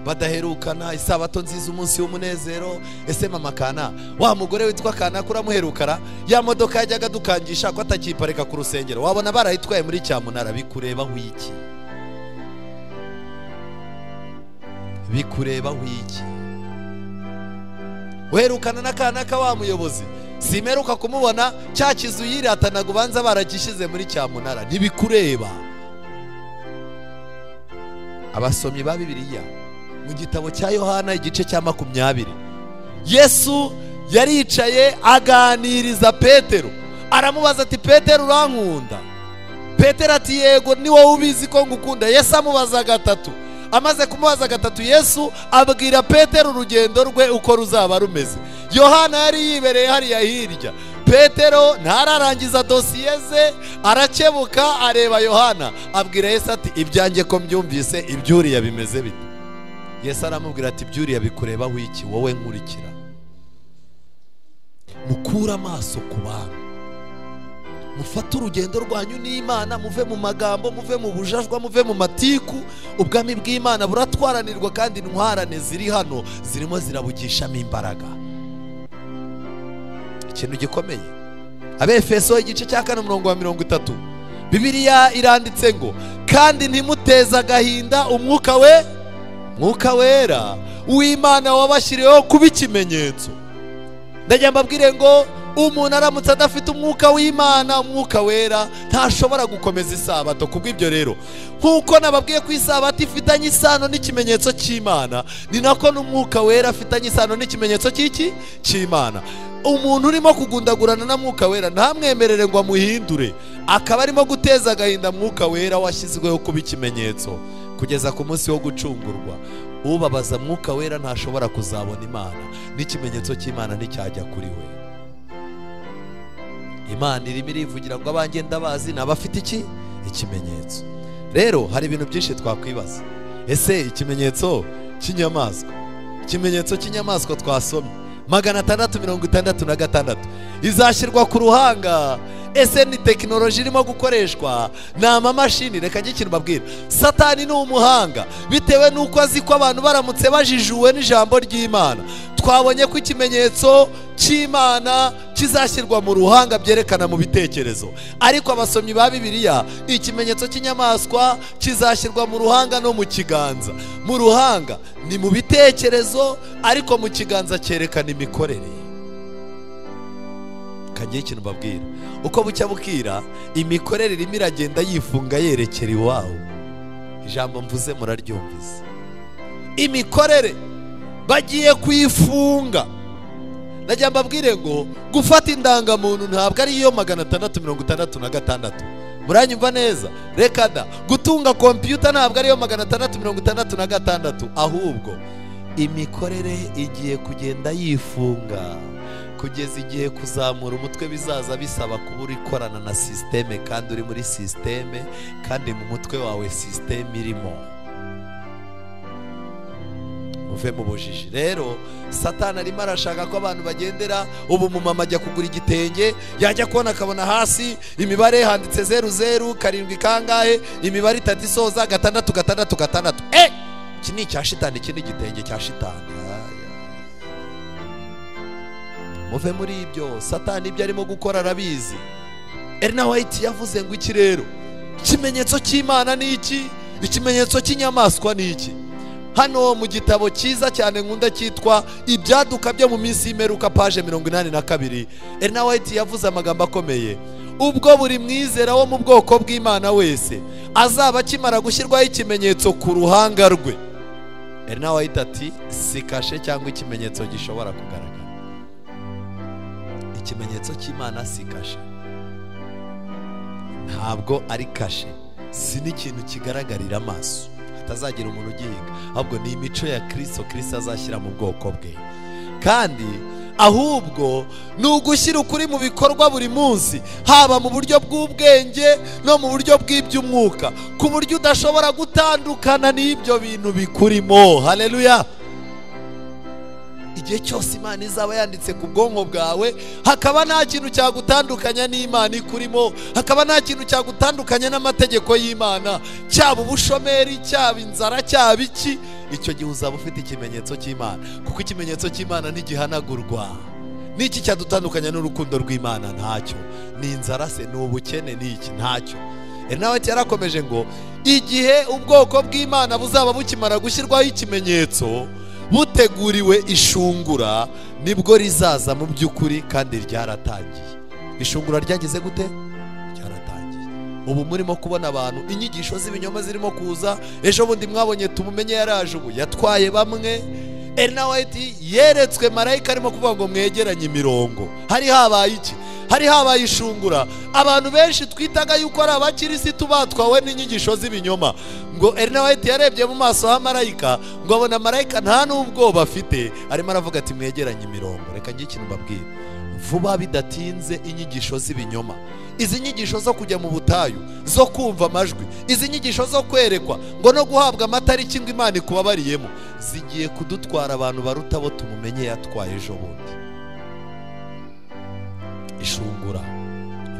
badaherukana, isabato nziza, umunsi w'umunezero. Ese mama Kana, wa mugore witwa Kana kuramuherukara, ya modoka yajyaga dukangisha ko atakiparika ku rusengero, wabona barayitwaye muri cyamunara, bikurebaho iki? Bikurebaho iki? Uherukana na Kana ka wa muyobozi, simeruka kumubona cya kizu yiratanaga ubanza baragishize muri cyamunara, ntibikureba. Abasomyi ba Bibiliya mu gitabo cya Yohana igice cya 20, Yesu yaricaye aganiriza Petero, aramubaza ati Petero urankunda? Petero ati yego, ni wowe ubizi ko ngukunda. Yesu amubaza gatatu, amaze kumubaza gatatu Yesu abwira Petero urugendo rwe uko ruzaba rumeze. Yohana yari yibereye hariya hirya, Petero ntararangiza dosiye ze, arakebuka areba Yohana, abwira Yesu ati ibyanjye ko mbyumvise, ibyuriya bimeze bite? Yesu aramubwira ati ibyuriya bikurebaho iki? Wowe nkurikira. Mukura amaso ku bantu, mufate urugendo rwanyu n'Imana, muve mu magambo, muve mu bujajwa, muve mu matiku. Ubwami bw'Imana buratwaranirwa kandi intwarane ziri hano zirimo zirabugishamo imbaraga. Ikintu gikomeye, Abefeso igice cya 4:30, Bibiliya iranditse ngo kandi ntimuteze agahinda Mwuka wera w'Imana wabashyiriyeho kuba ikimenyetso. Ndagira mbabwire ngo umuntu aramutse adafite umwuka w'Imana, umwuka wera, ntashobora gukomeza isabato. Kubw'ibyo rero, nkuko nababwiye ko isabato ifitanye isano n'ikimenyetso cy'Imana, ni nako n'umwuka wera afitanye isano n'ikimenyetso cy'Imana. Umuntu urimo kugundagurana na mwuka wera ntamwemerere ngo amuhindure, akaba arimo guteza agahinda mwuka wera washyizweho kuba ikimenyetso kugeza ku munsi wo gucungurwa. Ubabaza mwuka wera ntashobora kuzabona Imana, n'ikimenyetso cy'Imana nticyajya kuri we. Imana irimo irivugira ngo abanjye ndabazi, n'abafite ikimenyetso. Rero hari ibintu byinshi twakwibaza. Ese ikimenyetso cy'inyamaswa twasomye 666 izashyirwa ku ruhanga. Ese ni tekinoloji irimo gukoreshwa, ni amamashini? Reka njye ikintu mbabwira, Satani ni umuhanga, bitewe n'uko azi ko abantu baramutse bajijuwe n'ijambo ry'Imana. Twabonye ko ikimenyetso cy'Imana kizashyirwa mu ruhanga, byerekana mu bitekerezo. Ariko abasomyi ba Bibiliya, ikimenyetso cy'inyamaswa kizashyirwa mu ruhanga no mu kiganza. Mu ruhanga ni mu bitekerezo, ariko mu kiganza cyerekana imikorere. Kagiye ikintu mbabwira, uko bucya bukira imikorere irimo iragenda yifunga yerekera iwawe. Ijambo mvuze muraryumvise, imikorere bagiye kuyifunga. Najya mbabwire ngo gufata indangamuntu ntabwo ari iyo 666. Muranyumva neza? Reka da, gutunga kompiyuta ntabwo ari iyo 666, ahubwo imikorere igiye kugenda yifunga kugeza igihe kuzamura umutwe bizaza bisaba kuba uri korana na systeme, kandi uri muri systeme, kandi mu mutwe wawe systeme irimo. Muve mu bujiji. Rero Satani arimo arashaka ko abantu bagendera ubu. Mumama ajya kugura igitenge, yajya kubona akabona hasi imibare handitse 00 7 kangahe, imibare 3 isoza 6 iki ni icya shitani, iki ni igitenge cya shitani. Muve muri ibyo. Satani ibyo arimo gukora arabizi. Erina White yavuze ngo iki rero, ikimenyetso cy'Imana ni iki, ikimenyetso cy'inyamaswa ni iki? Hano mu gitabo cyiza cyane nkunda cyitwa Ibyaduka byo mu minsi y'imperuka page 82, Erina White yavuze amagambo akomeye. Ubwo buri mwizera wo mu bwoko bw'Imana wese azaba akimara gushyirwaho ikimenyetso ku ruhanga rwe. Erina White ati si kashe cyangwa ikimenyetso gishobora kugaragara. Ikimenyetso cy'Imana si kashe, ntabwo ari kashe, si n'ikintu kigaragarira amaso hatazagira umuntu ugihinga, ahubwo ni imico ya Kristo azashyira mu bwoko bwe. Kandi ahubwo ni ugushyira ukuri mu bikorwa buri munsi, haba mu buryo bw'ubwenge no mu buryo bw'iby'umwuka, ku buryo udashobora gutandukana n'ibyo bintu bikurimo. Haleluya! Igihe cyose Imana izaba yanditse ku bwonko bwawe, hakaba nta kintu cyagutandukanya n'Imana ikurimo, hakaba nta kintu cyagutandukanya n'amategeko y'Imana, cyaba ubushomeri, cyaba inzara, cyaba iki, icyo gihe uzaba ufite ikimenyetso cy'Imana, kuko ikimenyetso cy'Imana ntigihanagurwa. N'iki cyadutandukanya n'urukundo rw'Imana? Ntacyo. Ni inzara se? Ni ubukene? Ni iki? Ntacyo. Nawe yarakomeje ngo igihe ubwoko bw'Imana buzaba bukimara gushyirwaho ikimenyetso, buteguriwe ishungura, nibwo rizaza mu by'ukuri, kandi ryaratangiye. Ishungura ryageze gute? Ryaratangiye. Ubu murimo kubona abantu, inyigisho z'ibinyoma zirimo kuza. Ejo bundi mwabonye tumumenye yaraje, ubu yatwaye bamwe. Nawe yeretswe marayika arimo kuvuga ngo mwegeranye imirongo. Hari habaye iki? Hari habaye ishungura. Abantu benshi twitaga yuko ari abakirisitu batwawe n'inyigisho z'ibinyoma. Ngo nawe yarebye mu maso ha marayika, ngo abona marayika nta n'ubwoba afite, arimo aravuga ati mwegeranye imirongo. Reka njye ikintu mbabwira, vuba bidatinze inyigisho z'ibinyoma, izi nyigisho zo kujya mu butayu, zo kumva amajwi, izi nyigisho zo kwerekwa ngo no guhabwa amatariki ngo Imana ikubabariyemo, zigiye kudutwara abantu baruta abo tumumenye yatwaye ejo bundi. Ishungura,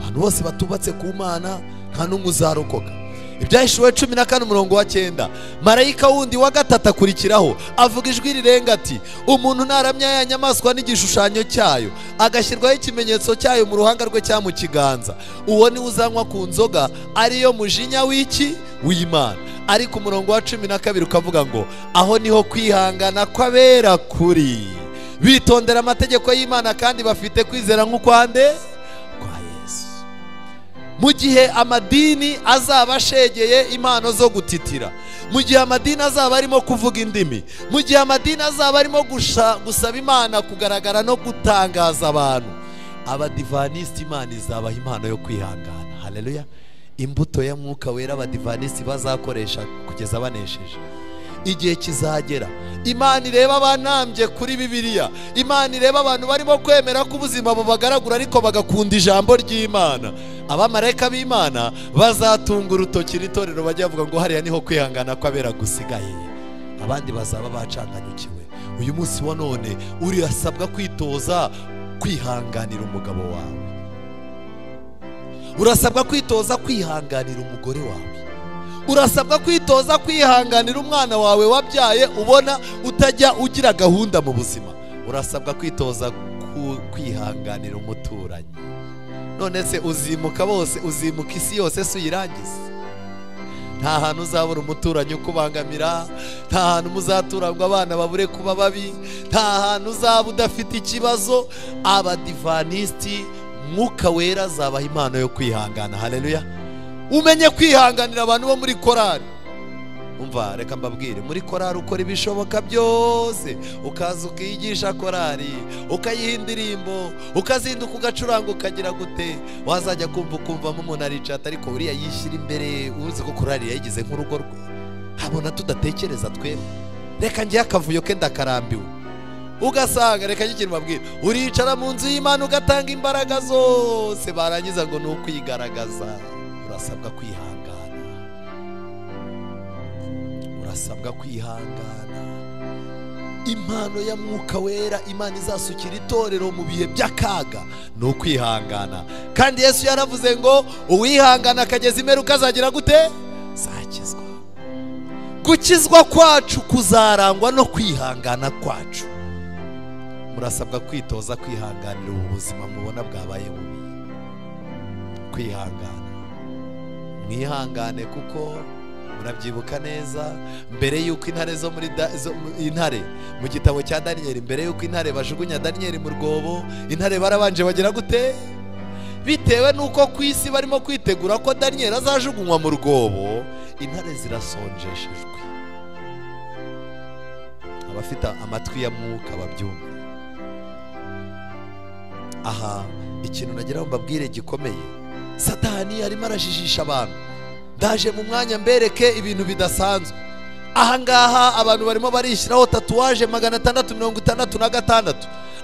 abantu bose batubatse ku Mana nta n'umwe uzarokoka. Ibyahishuwe 14:9, marayika wundi wa gatatu akurikiraho avuga ijwi rirenga ati, umuntu naramya ya nyamaswa n'igishushanyo cyayo, agashyirwaho ikimenyetso cyayo mu ruhanga rwe cyangwa mu kiganza, uwo ni uzanywa ku nzoga ariyo mujinya w'iki? W'Imana. Ariko umurongo wa 12 ukavuga ngo aho niho kwihangana kw'abera kuri, bitondera amategeko y'Imana kandi bafite kwizera nk'ukwande kwa Yesu. Mu gihe amadini azaba ashegeye impano zo gutitira, mu gihe amadini azaba arimo kuvuga indimi, mu gihe amadini azaba arimo gusaba Imana kugaragara no gutangaza abantu, abadivanisiti Imana izabaha impano yo kwihangana. Haleluya! Imbuto ya Mwuka Wera abadivanisiti bazakoresha kugeza banesheje. Igihe kizagera Imana ireba abanambye kuri Bibiliya, Imana ireba abantu barimo kwemera ko ubuzima bubagaragura ariko bagakunda ijambo ry'Imana. Abamarayika b'Imana bazatunga urutoki itorero bajya bavuga ngo hariya niho kwihangana kw'abera gusigaye. Abandi bazaba bacanganyukiwe. Uyu munsi wa none urasabwa kwitoza kwihanganira umugabo wawe, urasabwa kwitoza kwihanganira umugore wawe, urasabwa kwitoza kwihanganira umwana wawe wabyaye ubona utajya ugira gahunda mu buzima, urasabwa kwitoza kwihanganira umuturanyi. None se uzimuka bose, uzimuka isi yose se uyirangize? Nta hantu uzabura umuturanyi ukubangamira, nta hantu muzatura ngo abana babure kuba babi, nta hantu uzaba udafite ikibazo. Abadivanisiti Mwuka Wera azabaha impano yo kwihangana. Haleluya! Umenye kwihanganira abantu bo muri korari. Umva, reka mbabwire, muri korari ukora ibishoboka byose, ukaza ukiyigisha korari, ukayiha indirimbo, ukazinduka ugacuranga, ukagira gute, wazajya kumvamo umuntu aricata, ariko uriya yishyira imbere, uzi ko korari yayigize nk'urugo rwe. Habona tudatekereza twebwe. Reka njye akavuyo ke ndakarambiwe. Ugasanga, reka njye mbabwire, uricara mu nzu y'Imana ugatanga imbaraga zose, barangiza ngo ni ukwigaragaza. Urasabwa kwihangana, urasabwa kwihangana. Impano ya Mwuka Wera Imana izasukira itorero mu bihe by'akaga ni ukwihangana. Kandi Yesu yaravuze ngo uwihangana akageza imperuka azagira gute? Zakizwa. Gukizwa kwacu kuzarangwa no kwihangana kwacu. Murasabwa kwitoza kwihanganira ubu buzima mubona bwabaye bubi. Kwihangana, mwihangane, kuko murabyibuka neza mbere yuko intare zo muri intare mu gitabo cya Daniel, mbere yuko intare bajugunya Daniel mu rwobo, intare barabanje bagira gute? Bitewe nuko ku isi barimo kwitegura ko Daniel azajugunywa mu rwobo, intare zirasonjeshejwe. Abafite amatwi ya Mwuka babyumva. Aha ikintu nagira ngo mbabwire gikomeye, Satani arimo arajijisha abantu. Ndaje mu mwanya mbereke ibintu bidasanzwe. Aha ngaha abantu barimo barishyiraho tatuwaje 666,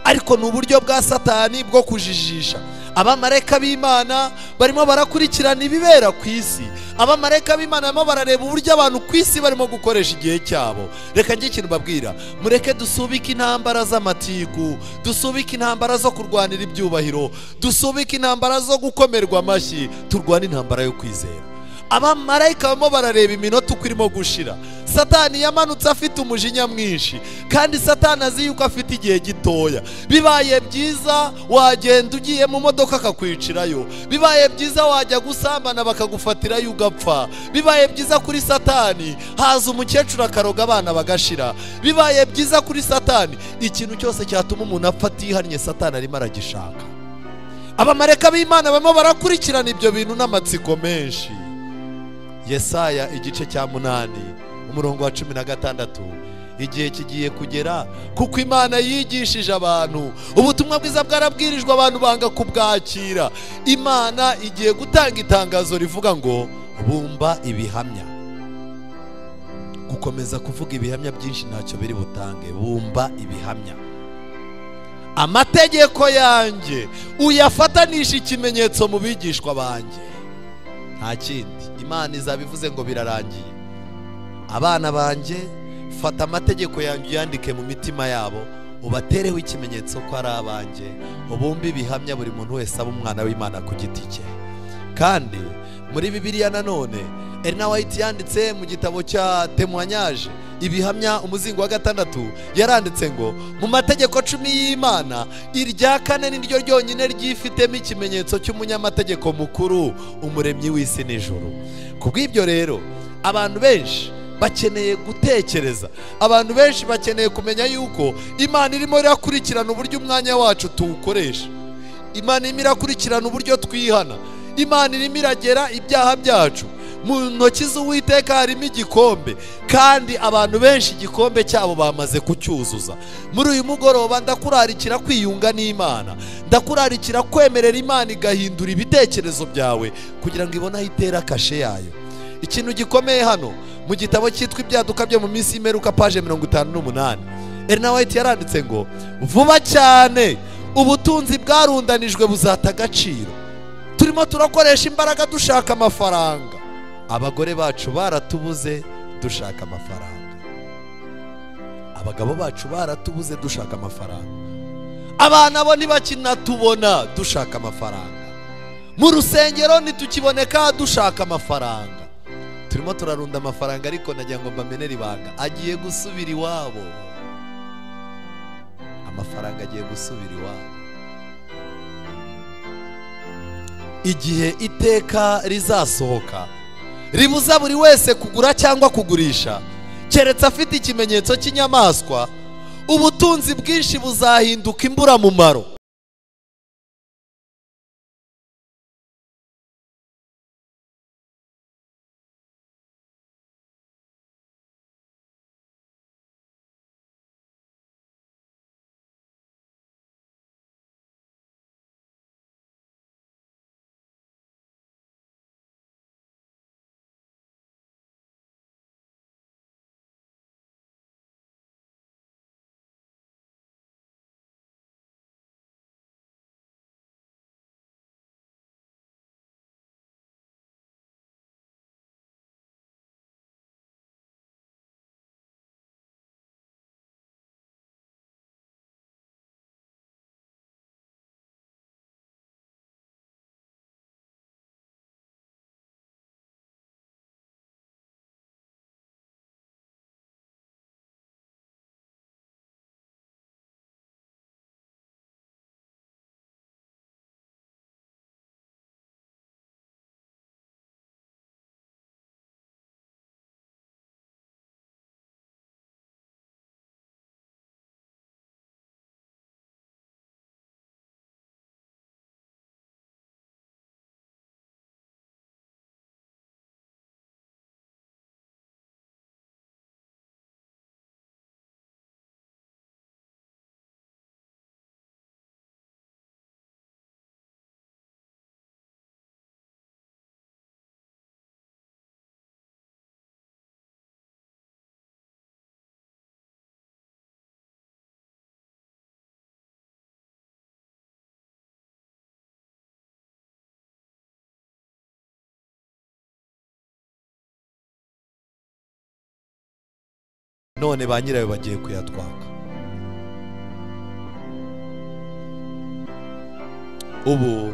ariko ni uburyo bwa Satani bwo kujijisha. Abamarayika b'Imana barimo barakurikirana ibibera ku isi. Abamarayika b'Imana barimo barareba uburyo abantu ku isi barimo gukoresha igihe cyabo. Reka njye ikintu babwira, mureke dusubike intambara z'amatiku, dusubike intambara zo kurwanira ibyubahiro, dusubike intambara zo gukomerwa amashyi, turwane intambara yo kwizera. Abamarayika barimo barareba iminota uko irimo gushira. Satani yamanutse afite umujinya mwinshi, kandi Satani azi yuko afite igihe gitoya. Bibaye byiza wagenda ugiye mu modoka akakwicirayo, bibaye byiza wajya gusambana bakagufatirayo ugapfa, bibaye byiza kuri Satani haza umukecuru akaroga abana bagashira, bibaye byiza kuri Satani ikintu cyose cyatuma umuntu apfa atihannye Satani arimo aragishaka. Abamarayika b'Imana barimo barakurikirana ibyo bintu n'amatsiko menshi. Yesaya igice cya 8 umurongo wa 16, igihe kigiye kugera kuko Imana yigishije abantu, ubutumwa bwiza bwarabwirijwe abantu banga kubwakira. Imana igiye gutanga itangazo rivuga ngo bumba ibihamya. Gukomeza kuvuga ibihamya byinshi ntacyo biri butange. Bumba ibihamya. Amategeko yanjye uyafatanisha ikimenyetso mu bigishwa banjye. Nta kindi. Imana izabivuze ngo birarangiye. Abana banjye, fata amategeko yanjye uyandike mu mitima yabo, ubatereho ikimenyetso ko ari abanjye, ubumbe ibihamya buri muntu wese aba umwana w'Imana ku giti cye. Kandi muri Bibiliya nanone Ellen White yanditse mu gitabo cya Témoignage ibihamya umuzingo wa 6 yaranditse ngo mu mategeko 10 y'Imana irya 4 niryo ryonyine ryifitemo ikimenyetso cy'umunyamategeko mukuru, umuremyi w'isi n'ijuru. Kubw'ibyo rero abantu benshi bakeneye gutekereza, abantu benshi bakeneye kumenya yuko Imana irimo irakurikirana uburyo umwanya wacu tuwukoresha. Imana irimo irakurikirana uburyo twihana. Imana irimo iragera ibyaha byacu. Mu ntoki z'Uwiteka harimo igikombe, kandi abantu benshi igikombe cyabo bamaze kucyuzuza. Muri uyu mugoroba ndakurarikira kwiyunga n'Imana, ndakurarikira kwemerera Imana igahindura ibitekerezo byawe kugira ngo ibone aho itera kashe yayo. Ikintu gikomeye hano mu gitabo cyitwa Ibyaduka byo mu minsi y'imperuka page 58, Ellen White yaranditse ngo vuba cyane ubutunzi bwarundanijwe buzata agaciro. Turimo turakoresha imbaraga dushaka amafaranga. Abagore bacu baratubuze dushaka amafaranga, abagabo bacu baratubuze dushaka amafaranga, abana bo ntibakinatubona dushaka amafaranga, mu rusengero ntitukiboneka dushaka amafaranga. Turimo turarunda amafaranga, ariko nagira ngo mbamenere ibanga, agiye gusubira iwabo. Amafaranga agiye gusubira iwabo. Igihe iteka rizasohoka ribuza buri wese kugura cyangwa kugurisha keretse afite ikimenyetso cy'inyamaswa, ubutunzi bwinshi buzahinduka imburamumaro. none ba nyirayo bagiye kuyatwaka. Ubu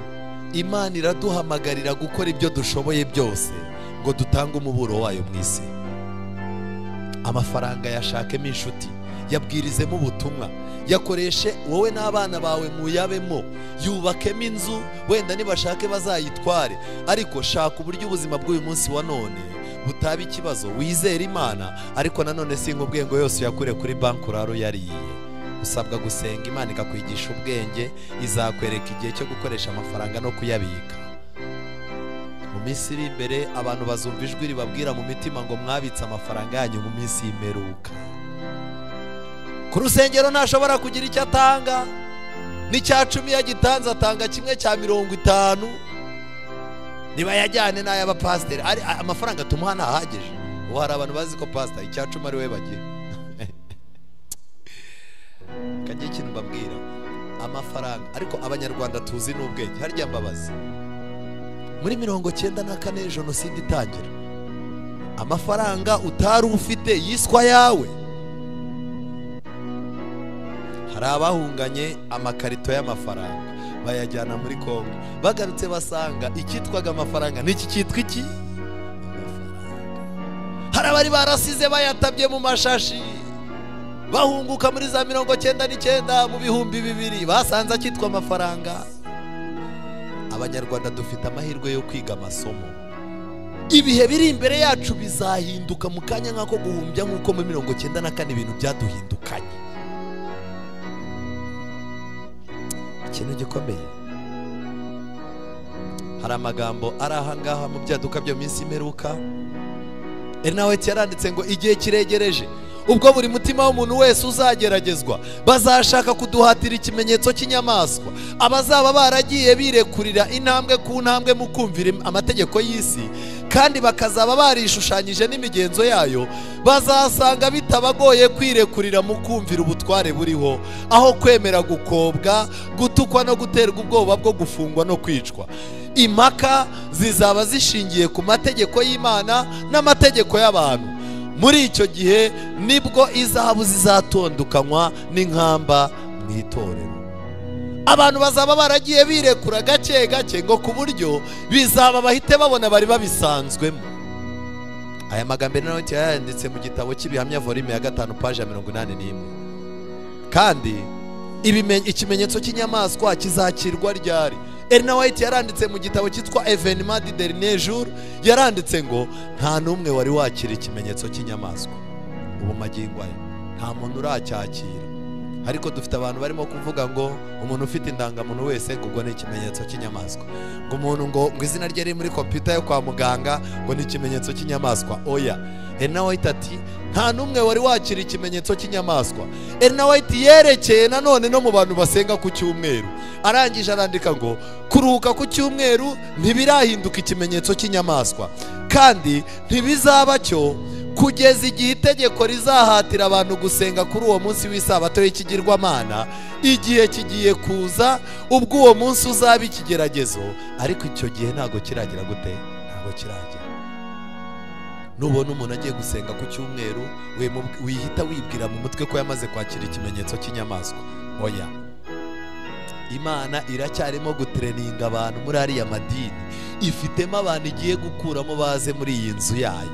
Imana iraduhamagarira gukora ibyo dushoboye byose ngo dutange umuburo wayo mu isi. Amafaranga yashakemo inshuti, yabwirizemo ubutumwa, yakoreshe wowe n'abana bawe muyabemo, yubakemo inzu, wenda nibashake bazayitware, ariko shaka uburyo ubuzima bw'uyu munsi wa none butaba ikibazo. Wizere Imana, ariko nanone sinkubwiye ngo yose yakure kuri banki uraro yariye. Usabwa gusenga Imana ikakwigisha ubwenge, izakwereka igihe cyo gukoresha amafaranga no kuyabika. Mu minsi iri imbere abantu bazumva ijwi ribabwira mu mitima ngo mwabitse amafaranga yanyu mu minsi y'imperuka. Ku rusengero ntashobora kugira icyo atanga, n'icya 10 yagitanze atanga 1/50, niba yajyane n'ay'abapasiteri. Amafaranga tumuha ntahagije. Ubu hari abantu bazi ko pastor icya 10 ari we bagira. Kagiye ikintu mbabwira, amafaranga, ariko abanyarwanda tuzi n'ubwenge. Harya mbabazi, muri 94 jenoside itangira, amafaranga utari ufite yiswa yawe. Hari abahunganye amakarito y'amafaranga bayajyana muri Kongo, bagarutse basanga icyitwaga amafaranga n'iki cyitwa iki? Hari abari barasize bayatabye mu mashashi, bahunguka muri za 99 mu bihumbi 2000 basanze akitwa amafaranga. Abanyarwanda dufite amahirwe yo kwiga amasomo. Ibihe biri imbere yacu bizahinduka mu kanya nk'ako guhumbya nk'uko mu 94 ibintu byaduhindukanye. Ikintu gikomeye, hari amagambo ari ahangaha mu byaduka byo minsi imperuka. Nawe yaranditse ngo igihe kiregereje ubwo buri mutima w'umuntu wese uzageragezwa, bazashaka kuduhatira ikimenyetso cy'inyamaswa. Abazaba baragiye birekurira intambwe ku ntambwe mu kumvira amategeko y'isi, kandi bakazaba barishushanyije n'imigenzo yayo, bazasanga bitabagoye kwirekurira mu kumvira ubutware buriho, aho kwemera gukobwa, gutukwa no guterwa ubwoba bwo gufungwa no kwicwa. Impaka zizaba zishingiye ku mategeko y'Imana n'amategeko y'abantu. Muri icyo gihe nibwo izahabu zizatondukanywa n'inkamba mu itorero. Abantu bazaba baragiye birekura gake gake ngo ku buryo bizaba bahite babona bari babisanzwemo. Aya magambo nayo yanditse mu gitabo cy'ibihamya volume ya 5 page 81. Kandi ikimenyetso cy'inyamaswa kizakirwa ryari? Elena White yaranditse mu gitabo cyitwa Evénement du dernier jour, yaranditse ngo nta numwe wari wakira ikimenyetso cy'inyamaswa. Ubu magingo aya nta muntu uracyakira, ariko dufite abantu barimo kuvuga ngo umuntu ufite indangamuntu wese ngo ni ikimenyetso cy'inyamaswa, ngo umuntu ngo izina rye riri muri computer yo kwa muganga ngo ni ikimenyetso cy'inyamaswa. Oya, Elena White ati nta numwe wari wakira ikimenyetso cy'inyamaswa. Elena White yerekeye nanone no mu bantu basenga ku cyumweru, arangije arandika ngo kuruhuka ku cyumweru ntibirahinduka ikimenyetso cy'inyamaswa, kandi ntibizaba cyo kugeza igihe itegeko rizahatira abantu gusenga kuri uwo munsi w'isabato y'ikigirwamana. Igihe kigiye kuza ubwo uwo munsi uzaba ikigeragezo, ariko icyo gihe ntago kiragira gute? Ntago kiragira. Nubona umuntu agiye gusenga ku cyumweru, wihita wibwira mu mutwe ko yamaze kwakira ikimenyetso cy'inyamaswa. Oya, Imana iracyarimo gutreninga abantu muri ariya madini. Ifitemo abantu igiye gukuramo baze muri iyi nzu yayo,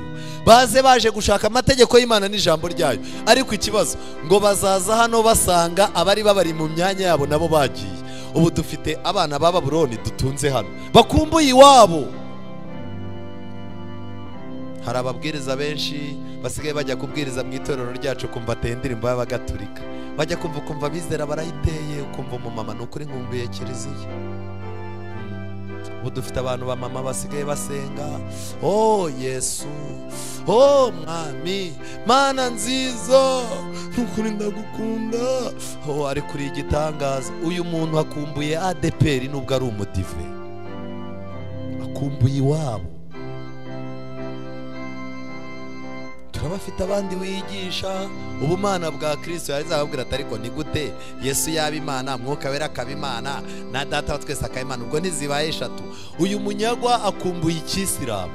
baje gushaka amategeko y'Imana n'ijambo ryayo. Ariko ikibazo ngo bazaza hano basanga abari babari mu myanya yabo nabo bagiye. Ubu dufite abana ba Babuloni dutunze hano bakumbuye iwabo. Hari ababwiriza benshi basigaye bajya kubwiriza mu itorero ryacu kumva ateye indirimbo y'Abagatulika, bajya kumva bizera barayiteye, ukumva umumama n'ukuri nkumbuye kiliziya. Ubu dufite abantu ba mama basigaye basenga, oh Yesu, oh Mwami, Mana nziza, n'ukuri ndagukunda. Oh, ari kuri igitangaza. Uyu muntu akumbuye ADPR nubwo ari umudive, akumbuye iwabo. Turabafite abandi wigisha ubumana bwa Kristo, yazababwira ati ariko ni gute Yesu yaba Imana, Mwuka Wera akaba Imana, na Data wa twese akaba Imana, ubwo ntizibaye eshatu? Uyu munyagwa akumbuye ikisilamu,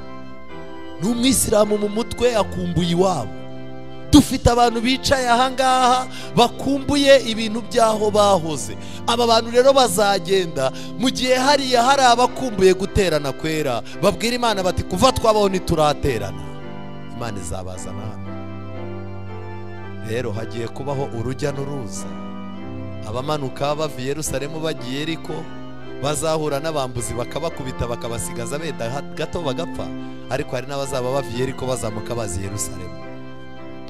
n'umwisilamu mu mutwe akumbuye iwabo. dufite abantu bicaye ahangaha bakumbuye ibintu byaho bahoze. Aba bantu rero bazagenda mu gihe hariya hari abakumbuye guterana kwera, babwira Imana bati kuva twabaho ntituraterana. Imana izabazana hano. Rero hagiye kubaho urujya n'uruza. Abamanuka bava i Yerusalemu bagiye Yeriko bazahura n'abambuzi bakabakubita bakabasigaza benda gato bagapfa, ariko hari n'abazaba bava i Yeriko bazamuka bazi i Yerusalemu.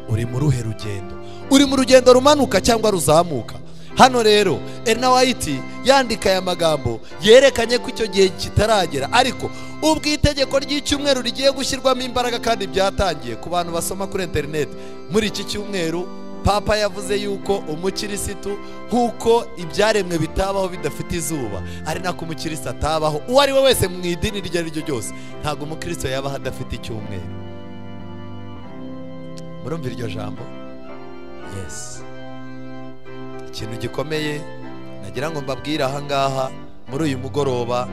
Uri mu ruhe rugendo? Uri mu rugendo rumanuka cyangwa ruzamuka? Hano rero Ena White yandika aya magambo yerekanye ko icyo gihe kitaragera, ariko ubwo itegeko ry'icyumweru rigiye gushyirwamo imbaraga kandi byatangiye. Ku bantu basoma kuri internet, muri iki cyumweru Papa yavuze yuko umukirisitu nk'uko ibyaremwe bitabaho bidafite izuba, ari nako umukirisitu atabaho. Uwo ari we wese mu idini iryo ari ryo ryose, ntabwo umukristo yabaho adafite icyumweru. Murumva iryo jambo? Yes. Ikintu gikomeye nagira ngo mbabwire ahangaha muri uyu mugoroba,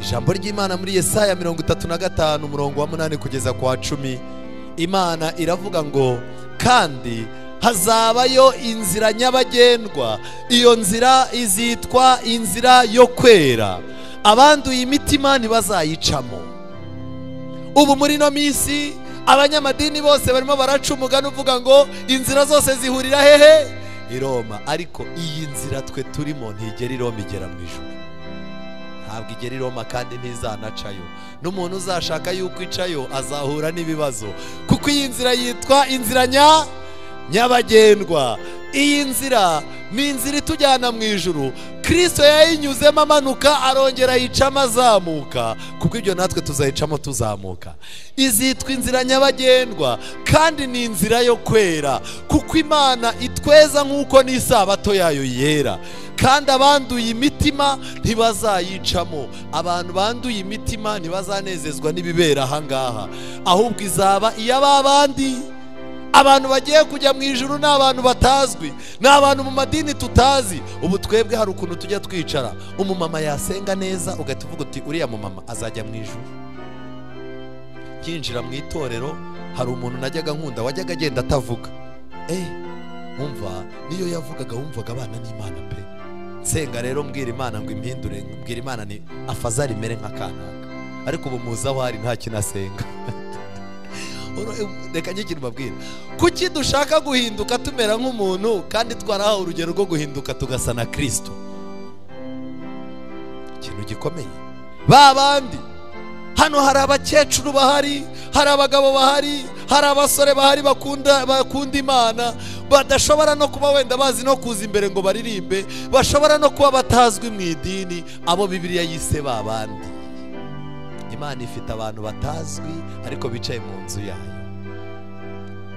ijambo ry'Imana muri Yesaya 35 umurongo wa 8 kugeza kwa 10. Imana iravuga ngo kandi hazabayo inzira nyabagendwa, iyo nzira izitwa inzira yo kwera, abanduye imitima ntibazayicamo. Ubu muri no minsi abanyamadini bose barimo baraca umugani uvuga ngo inzira zose zihurira hehe? I Roma. Ariko iyi nzira twe turimo ntigera i Roma, igera mu ijuru. Ntabwo igera i Roma kandi ntizanacayo. N'umuntu uzashaka yuko icayo azahura n'ibibazo, kuko iyi nzira yitwa inzira nyabagendwa. Iyi nzira ni inzira itujyana mu ijuru. Kristo yayinyuzemo amanuka, arongera yicamo azamuka, kuko ibyo natwe tuzayicamo tuzamuka. Izitwa inzira nyabagendwa kandi ni inzira yo kwera, kuko Imana itweza nk'uko n'isabato yayo yera. Kandi abanduye imitima ntibazayicamo. Abantu banduye imitima ntibazanezezwa n'ibibera ahangaha, ahubwo izaba iy'ababandi. Abantu bagiye kujya mu ijuru ni abantu batazwi, ni abantu mu madini tutazi. Ubu twebwe hari ukuntu tujya twicara, umumama yasenga neza ugahita uvuga uti uriya mumama azajya mu ijuru. Kinjira mu itorero, hari umuntu najyaga nkunda wajyaga agenda atavuga. Umva niyo yavugaga wumvaga abana n'Imana pe. Nsenga rero mbwira Imana ngo impindure, mbwira Imana ni afazari mere nk'akanaka, ariko ubu muza aho hari nta kinasenga. Reka njye ikintu mbabwira, kuki dushaka guhinduka tumera nk'umuntu kandi twarahawe urugero rwo guhinduka tugasa na Kristo? Ikintu gikomeye. Babandi hano hari abakecuru bahari, hari abagabo bahari, hari abasore bahari bakunda Imana, badashobora no kuba wenda bazi no kuza imbere ngo baririmbe, bashobora no kuba batazwi mu idini, abo Bibiliya yise babandi. Imana ifite abantu batazwi ariko bicaye mu nzu yayo.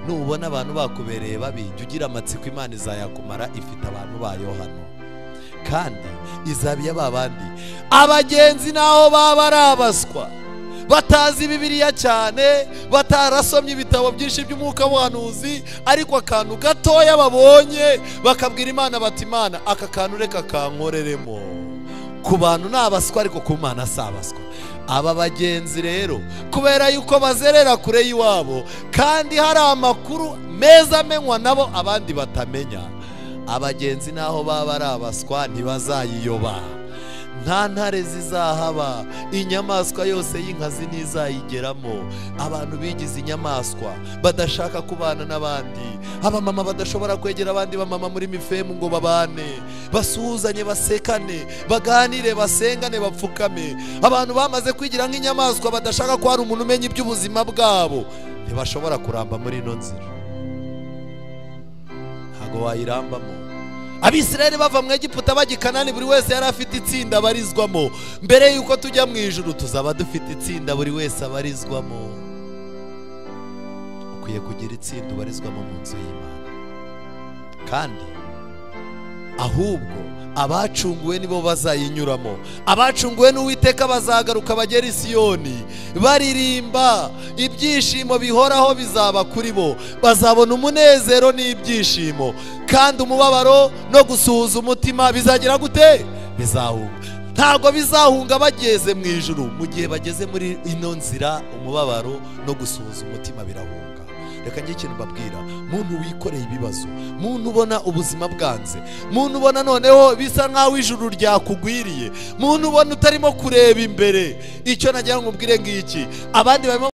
Nubona abantu bakubereye babi, jya ugira amatsiko, Imana izayakumara, ifite abantu bayo hano. Kandi izabiya babandi abagenzi naho baba arabaswa, batazi Bibiliya cyane, batarasomye ibitabo byinshi by'umwuka w'ubuhanuzi, ariko akantu gatoya babonye bakabwira Imana bati Imana aka kantu reka kankoreremo. Ku bantu nabaswa ariko ku Mana sabaswa. Aba bagenzi rero kubera yuko bazerera kure y'iwabo kandi hari amakuru meza amenywa nabo abandi batamenya, abagenzi naho baba arabaswa ntibazayiyoba. Nta ntare zizahaba, inyamaswa yose y'inkazi ntizayigeramo. Abantu bigize inyamaswa badashaka kubana n'abandi, abamama badashobora kwegera abandi bamama muri mifemu ngo babane, basuhuzanye, basekane, baganire, basengane, bapfukame. Abantu bamaze kwigira nk'inyamaswa badashaka ko hari umuntu umenya iby'ubuzima bwabo, ntibashobora kuramba muri ino nzira. Ntago wayirambamo. Abisirayeli bava mu Egiputa bajya i Kanani, buri wese yari afite itsinda abarizwamo. Mbere yuko tujya mu ijuru tuzaba dufite itsinda buri wese abarizwamo. Ukwiye kugira itsinda ubarizwamo mu nzu y'Imana. Kandi ahubwo abacunguwe nibo bazayinyuramo. Abacunguwe n'Uwiteka bazagaruka bagera i Siyoni baririmba, ibyishimo bihoraho bizaba kuri bo. Bazabona umunezero n'ibyishimo, kandi umubabaro no gusuhuza umutima bizagira gute? Bizahunga. Ntabwo bizahunga bageze mu ijuru. Mu gihe bageze muri ino nzira, umubabaro no gusuhuza umutima birahunga. reka njye ikintu mbabwira, muntu wikoreye ibibazo, muntu ubona ubuzima bwanze, muntu ubona noneho bisa nkaho ijuru ryakugwiriye, muntu ubona utarimo kureba imbere, icyo nagira ngo mbwire ngiki, abandi barimo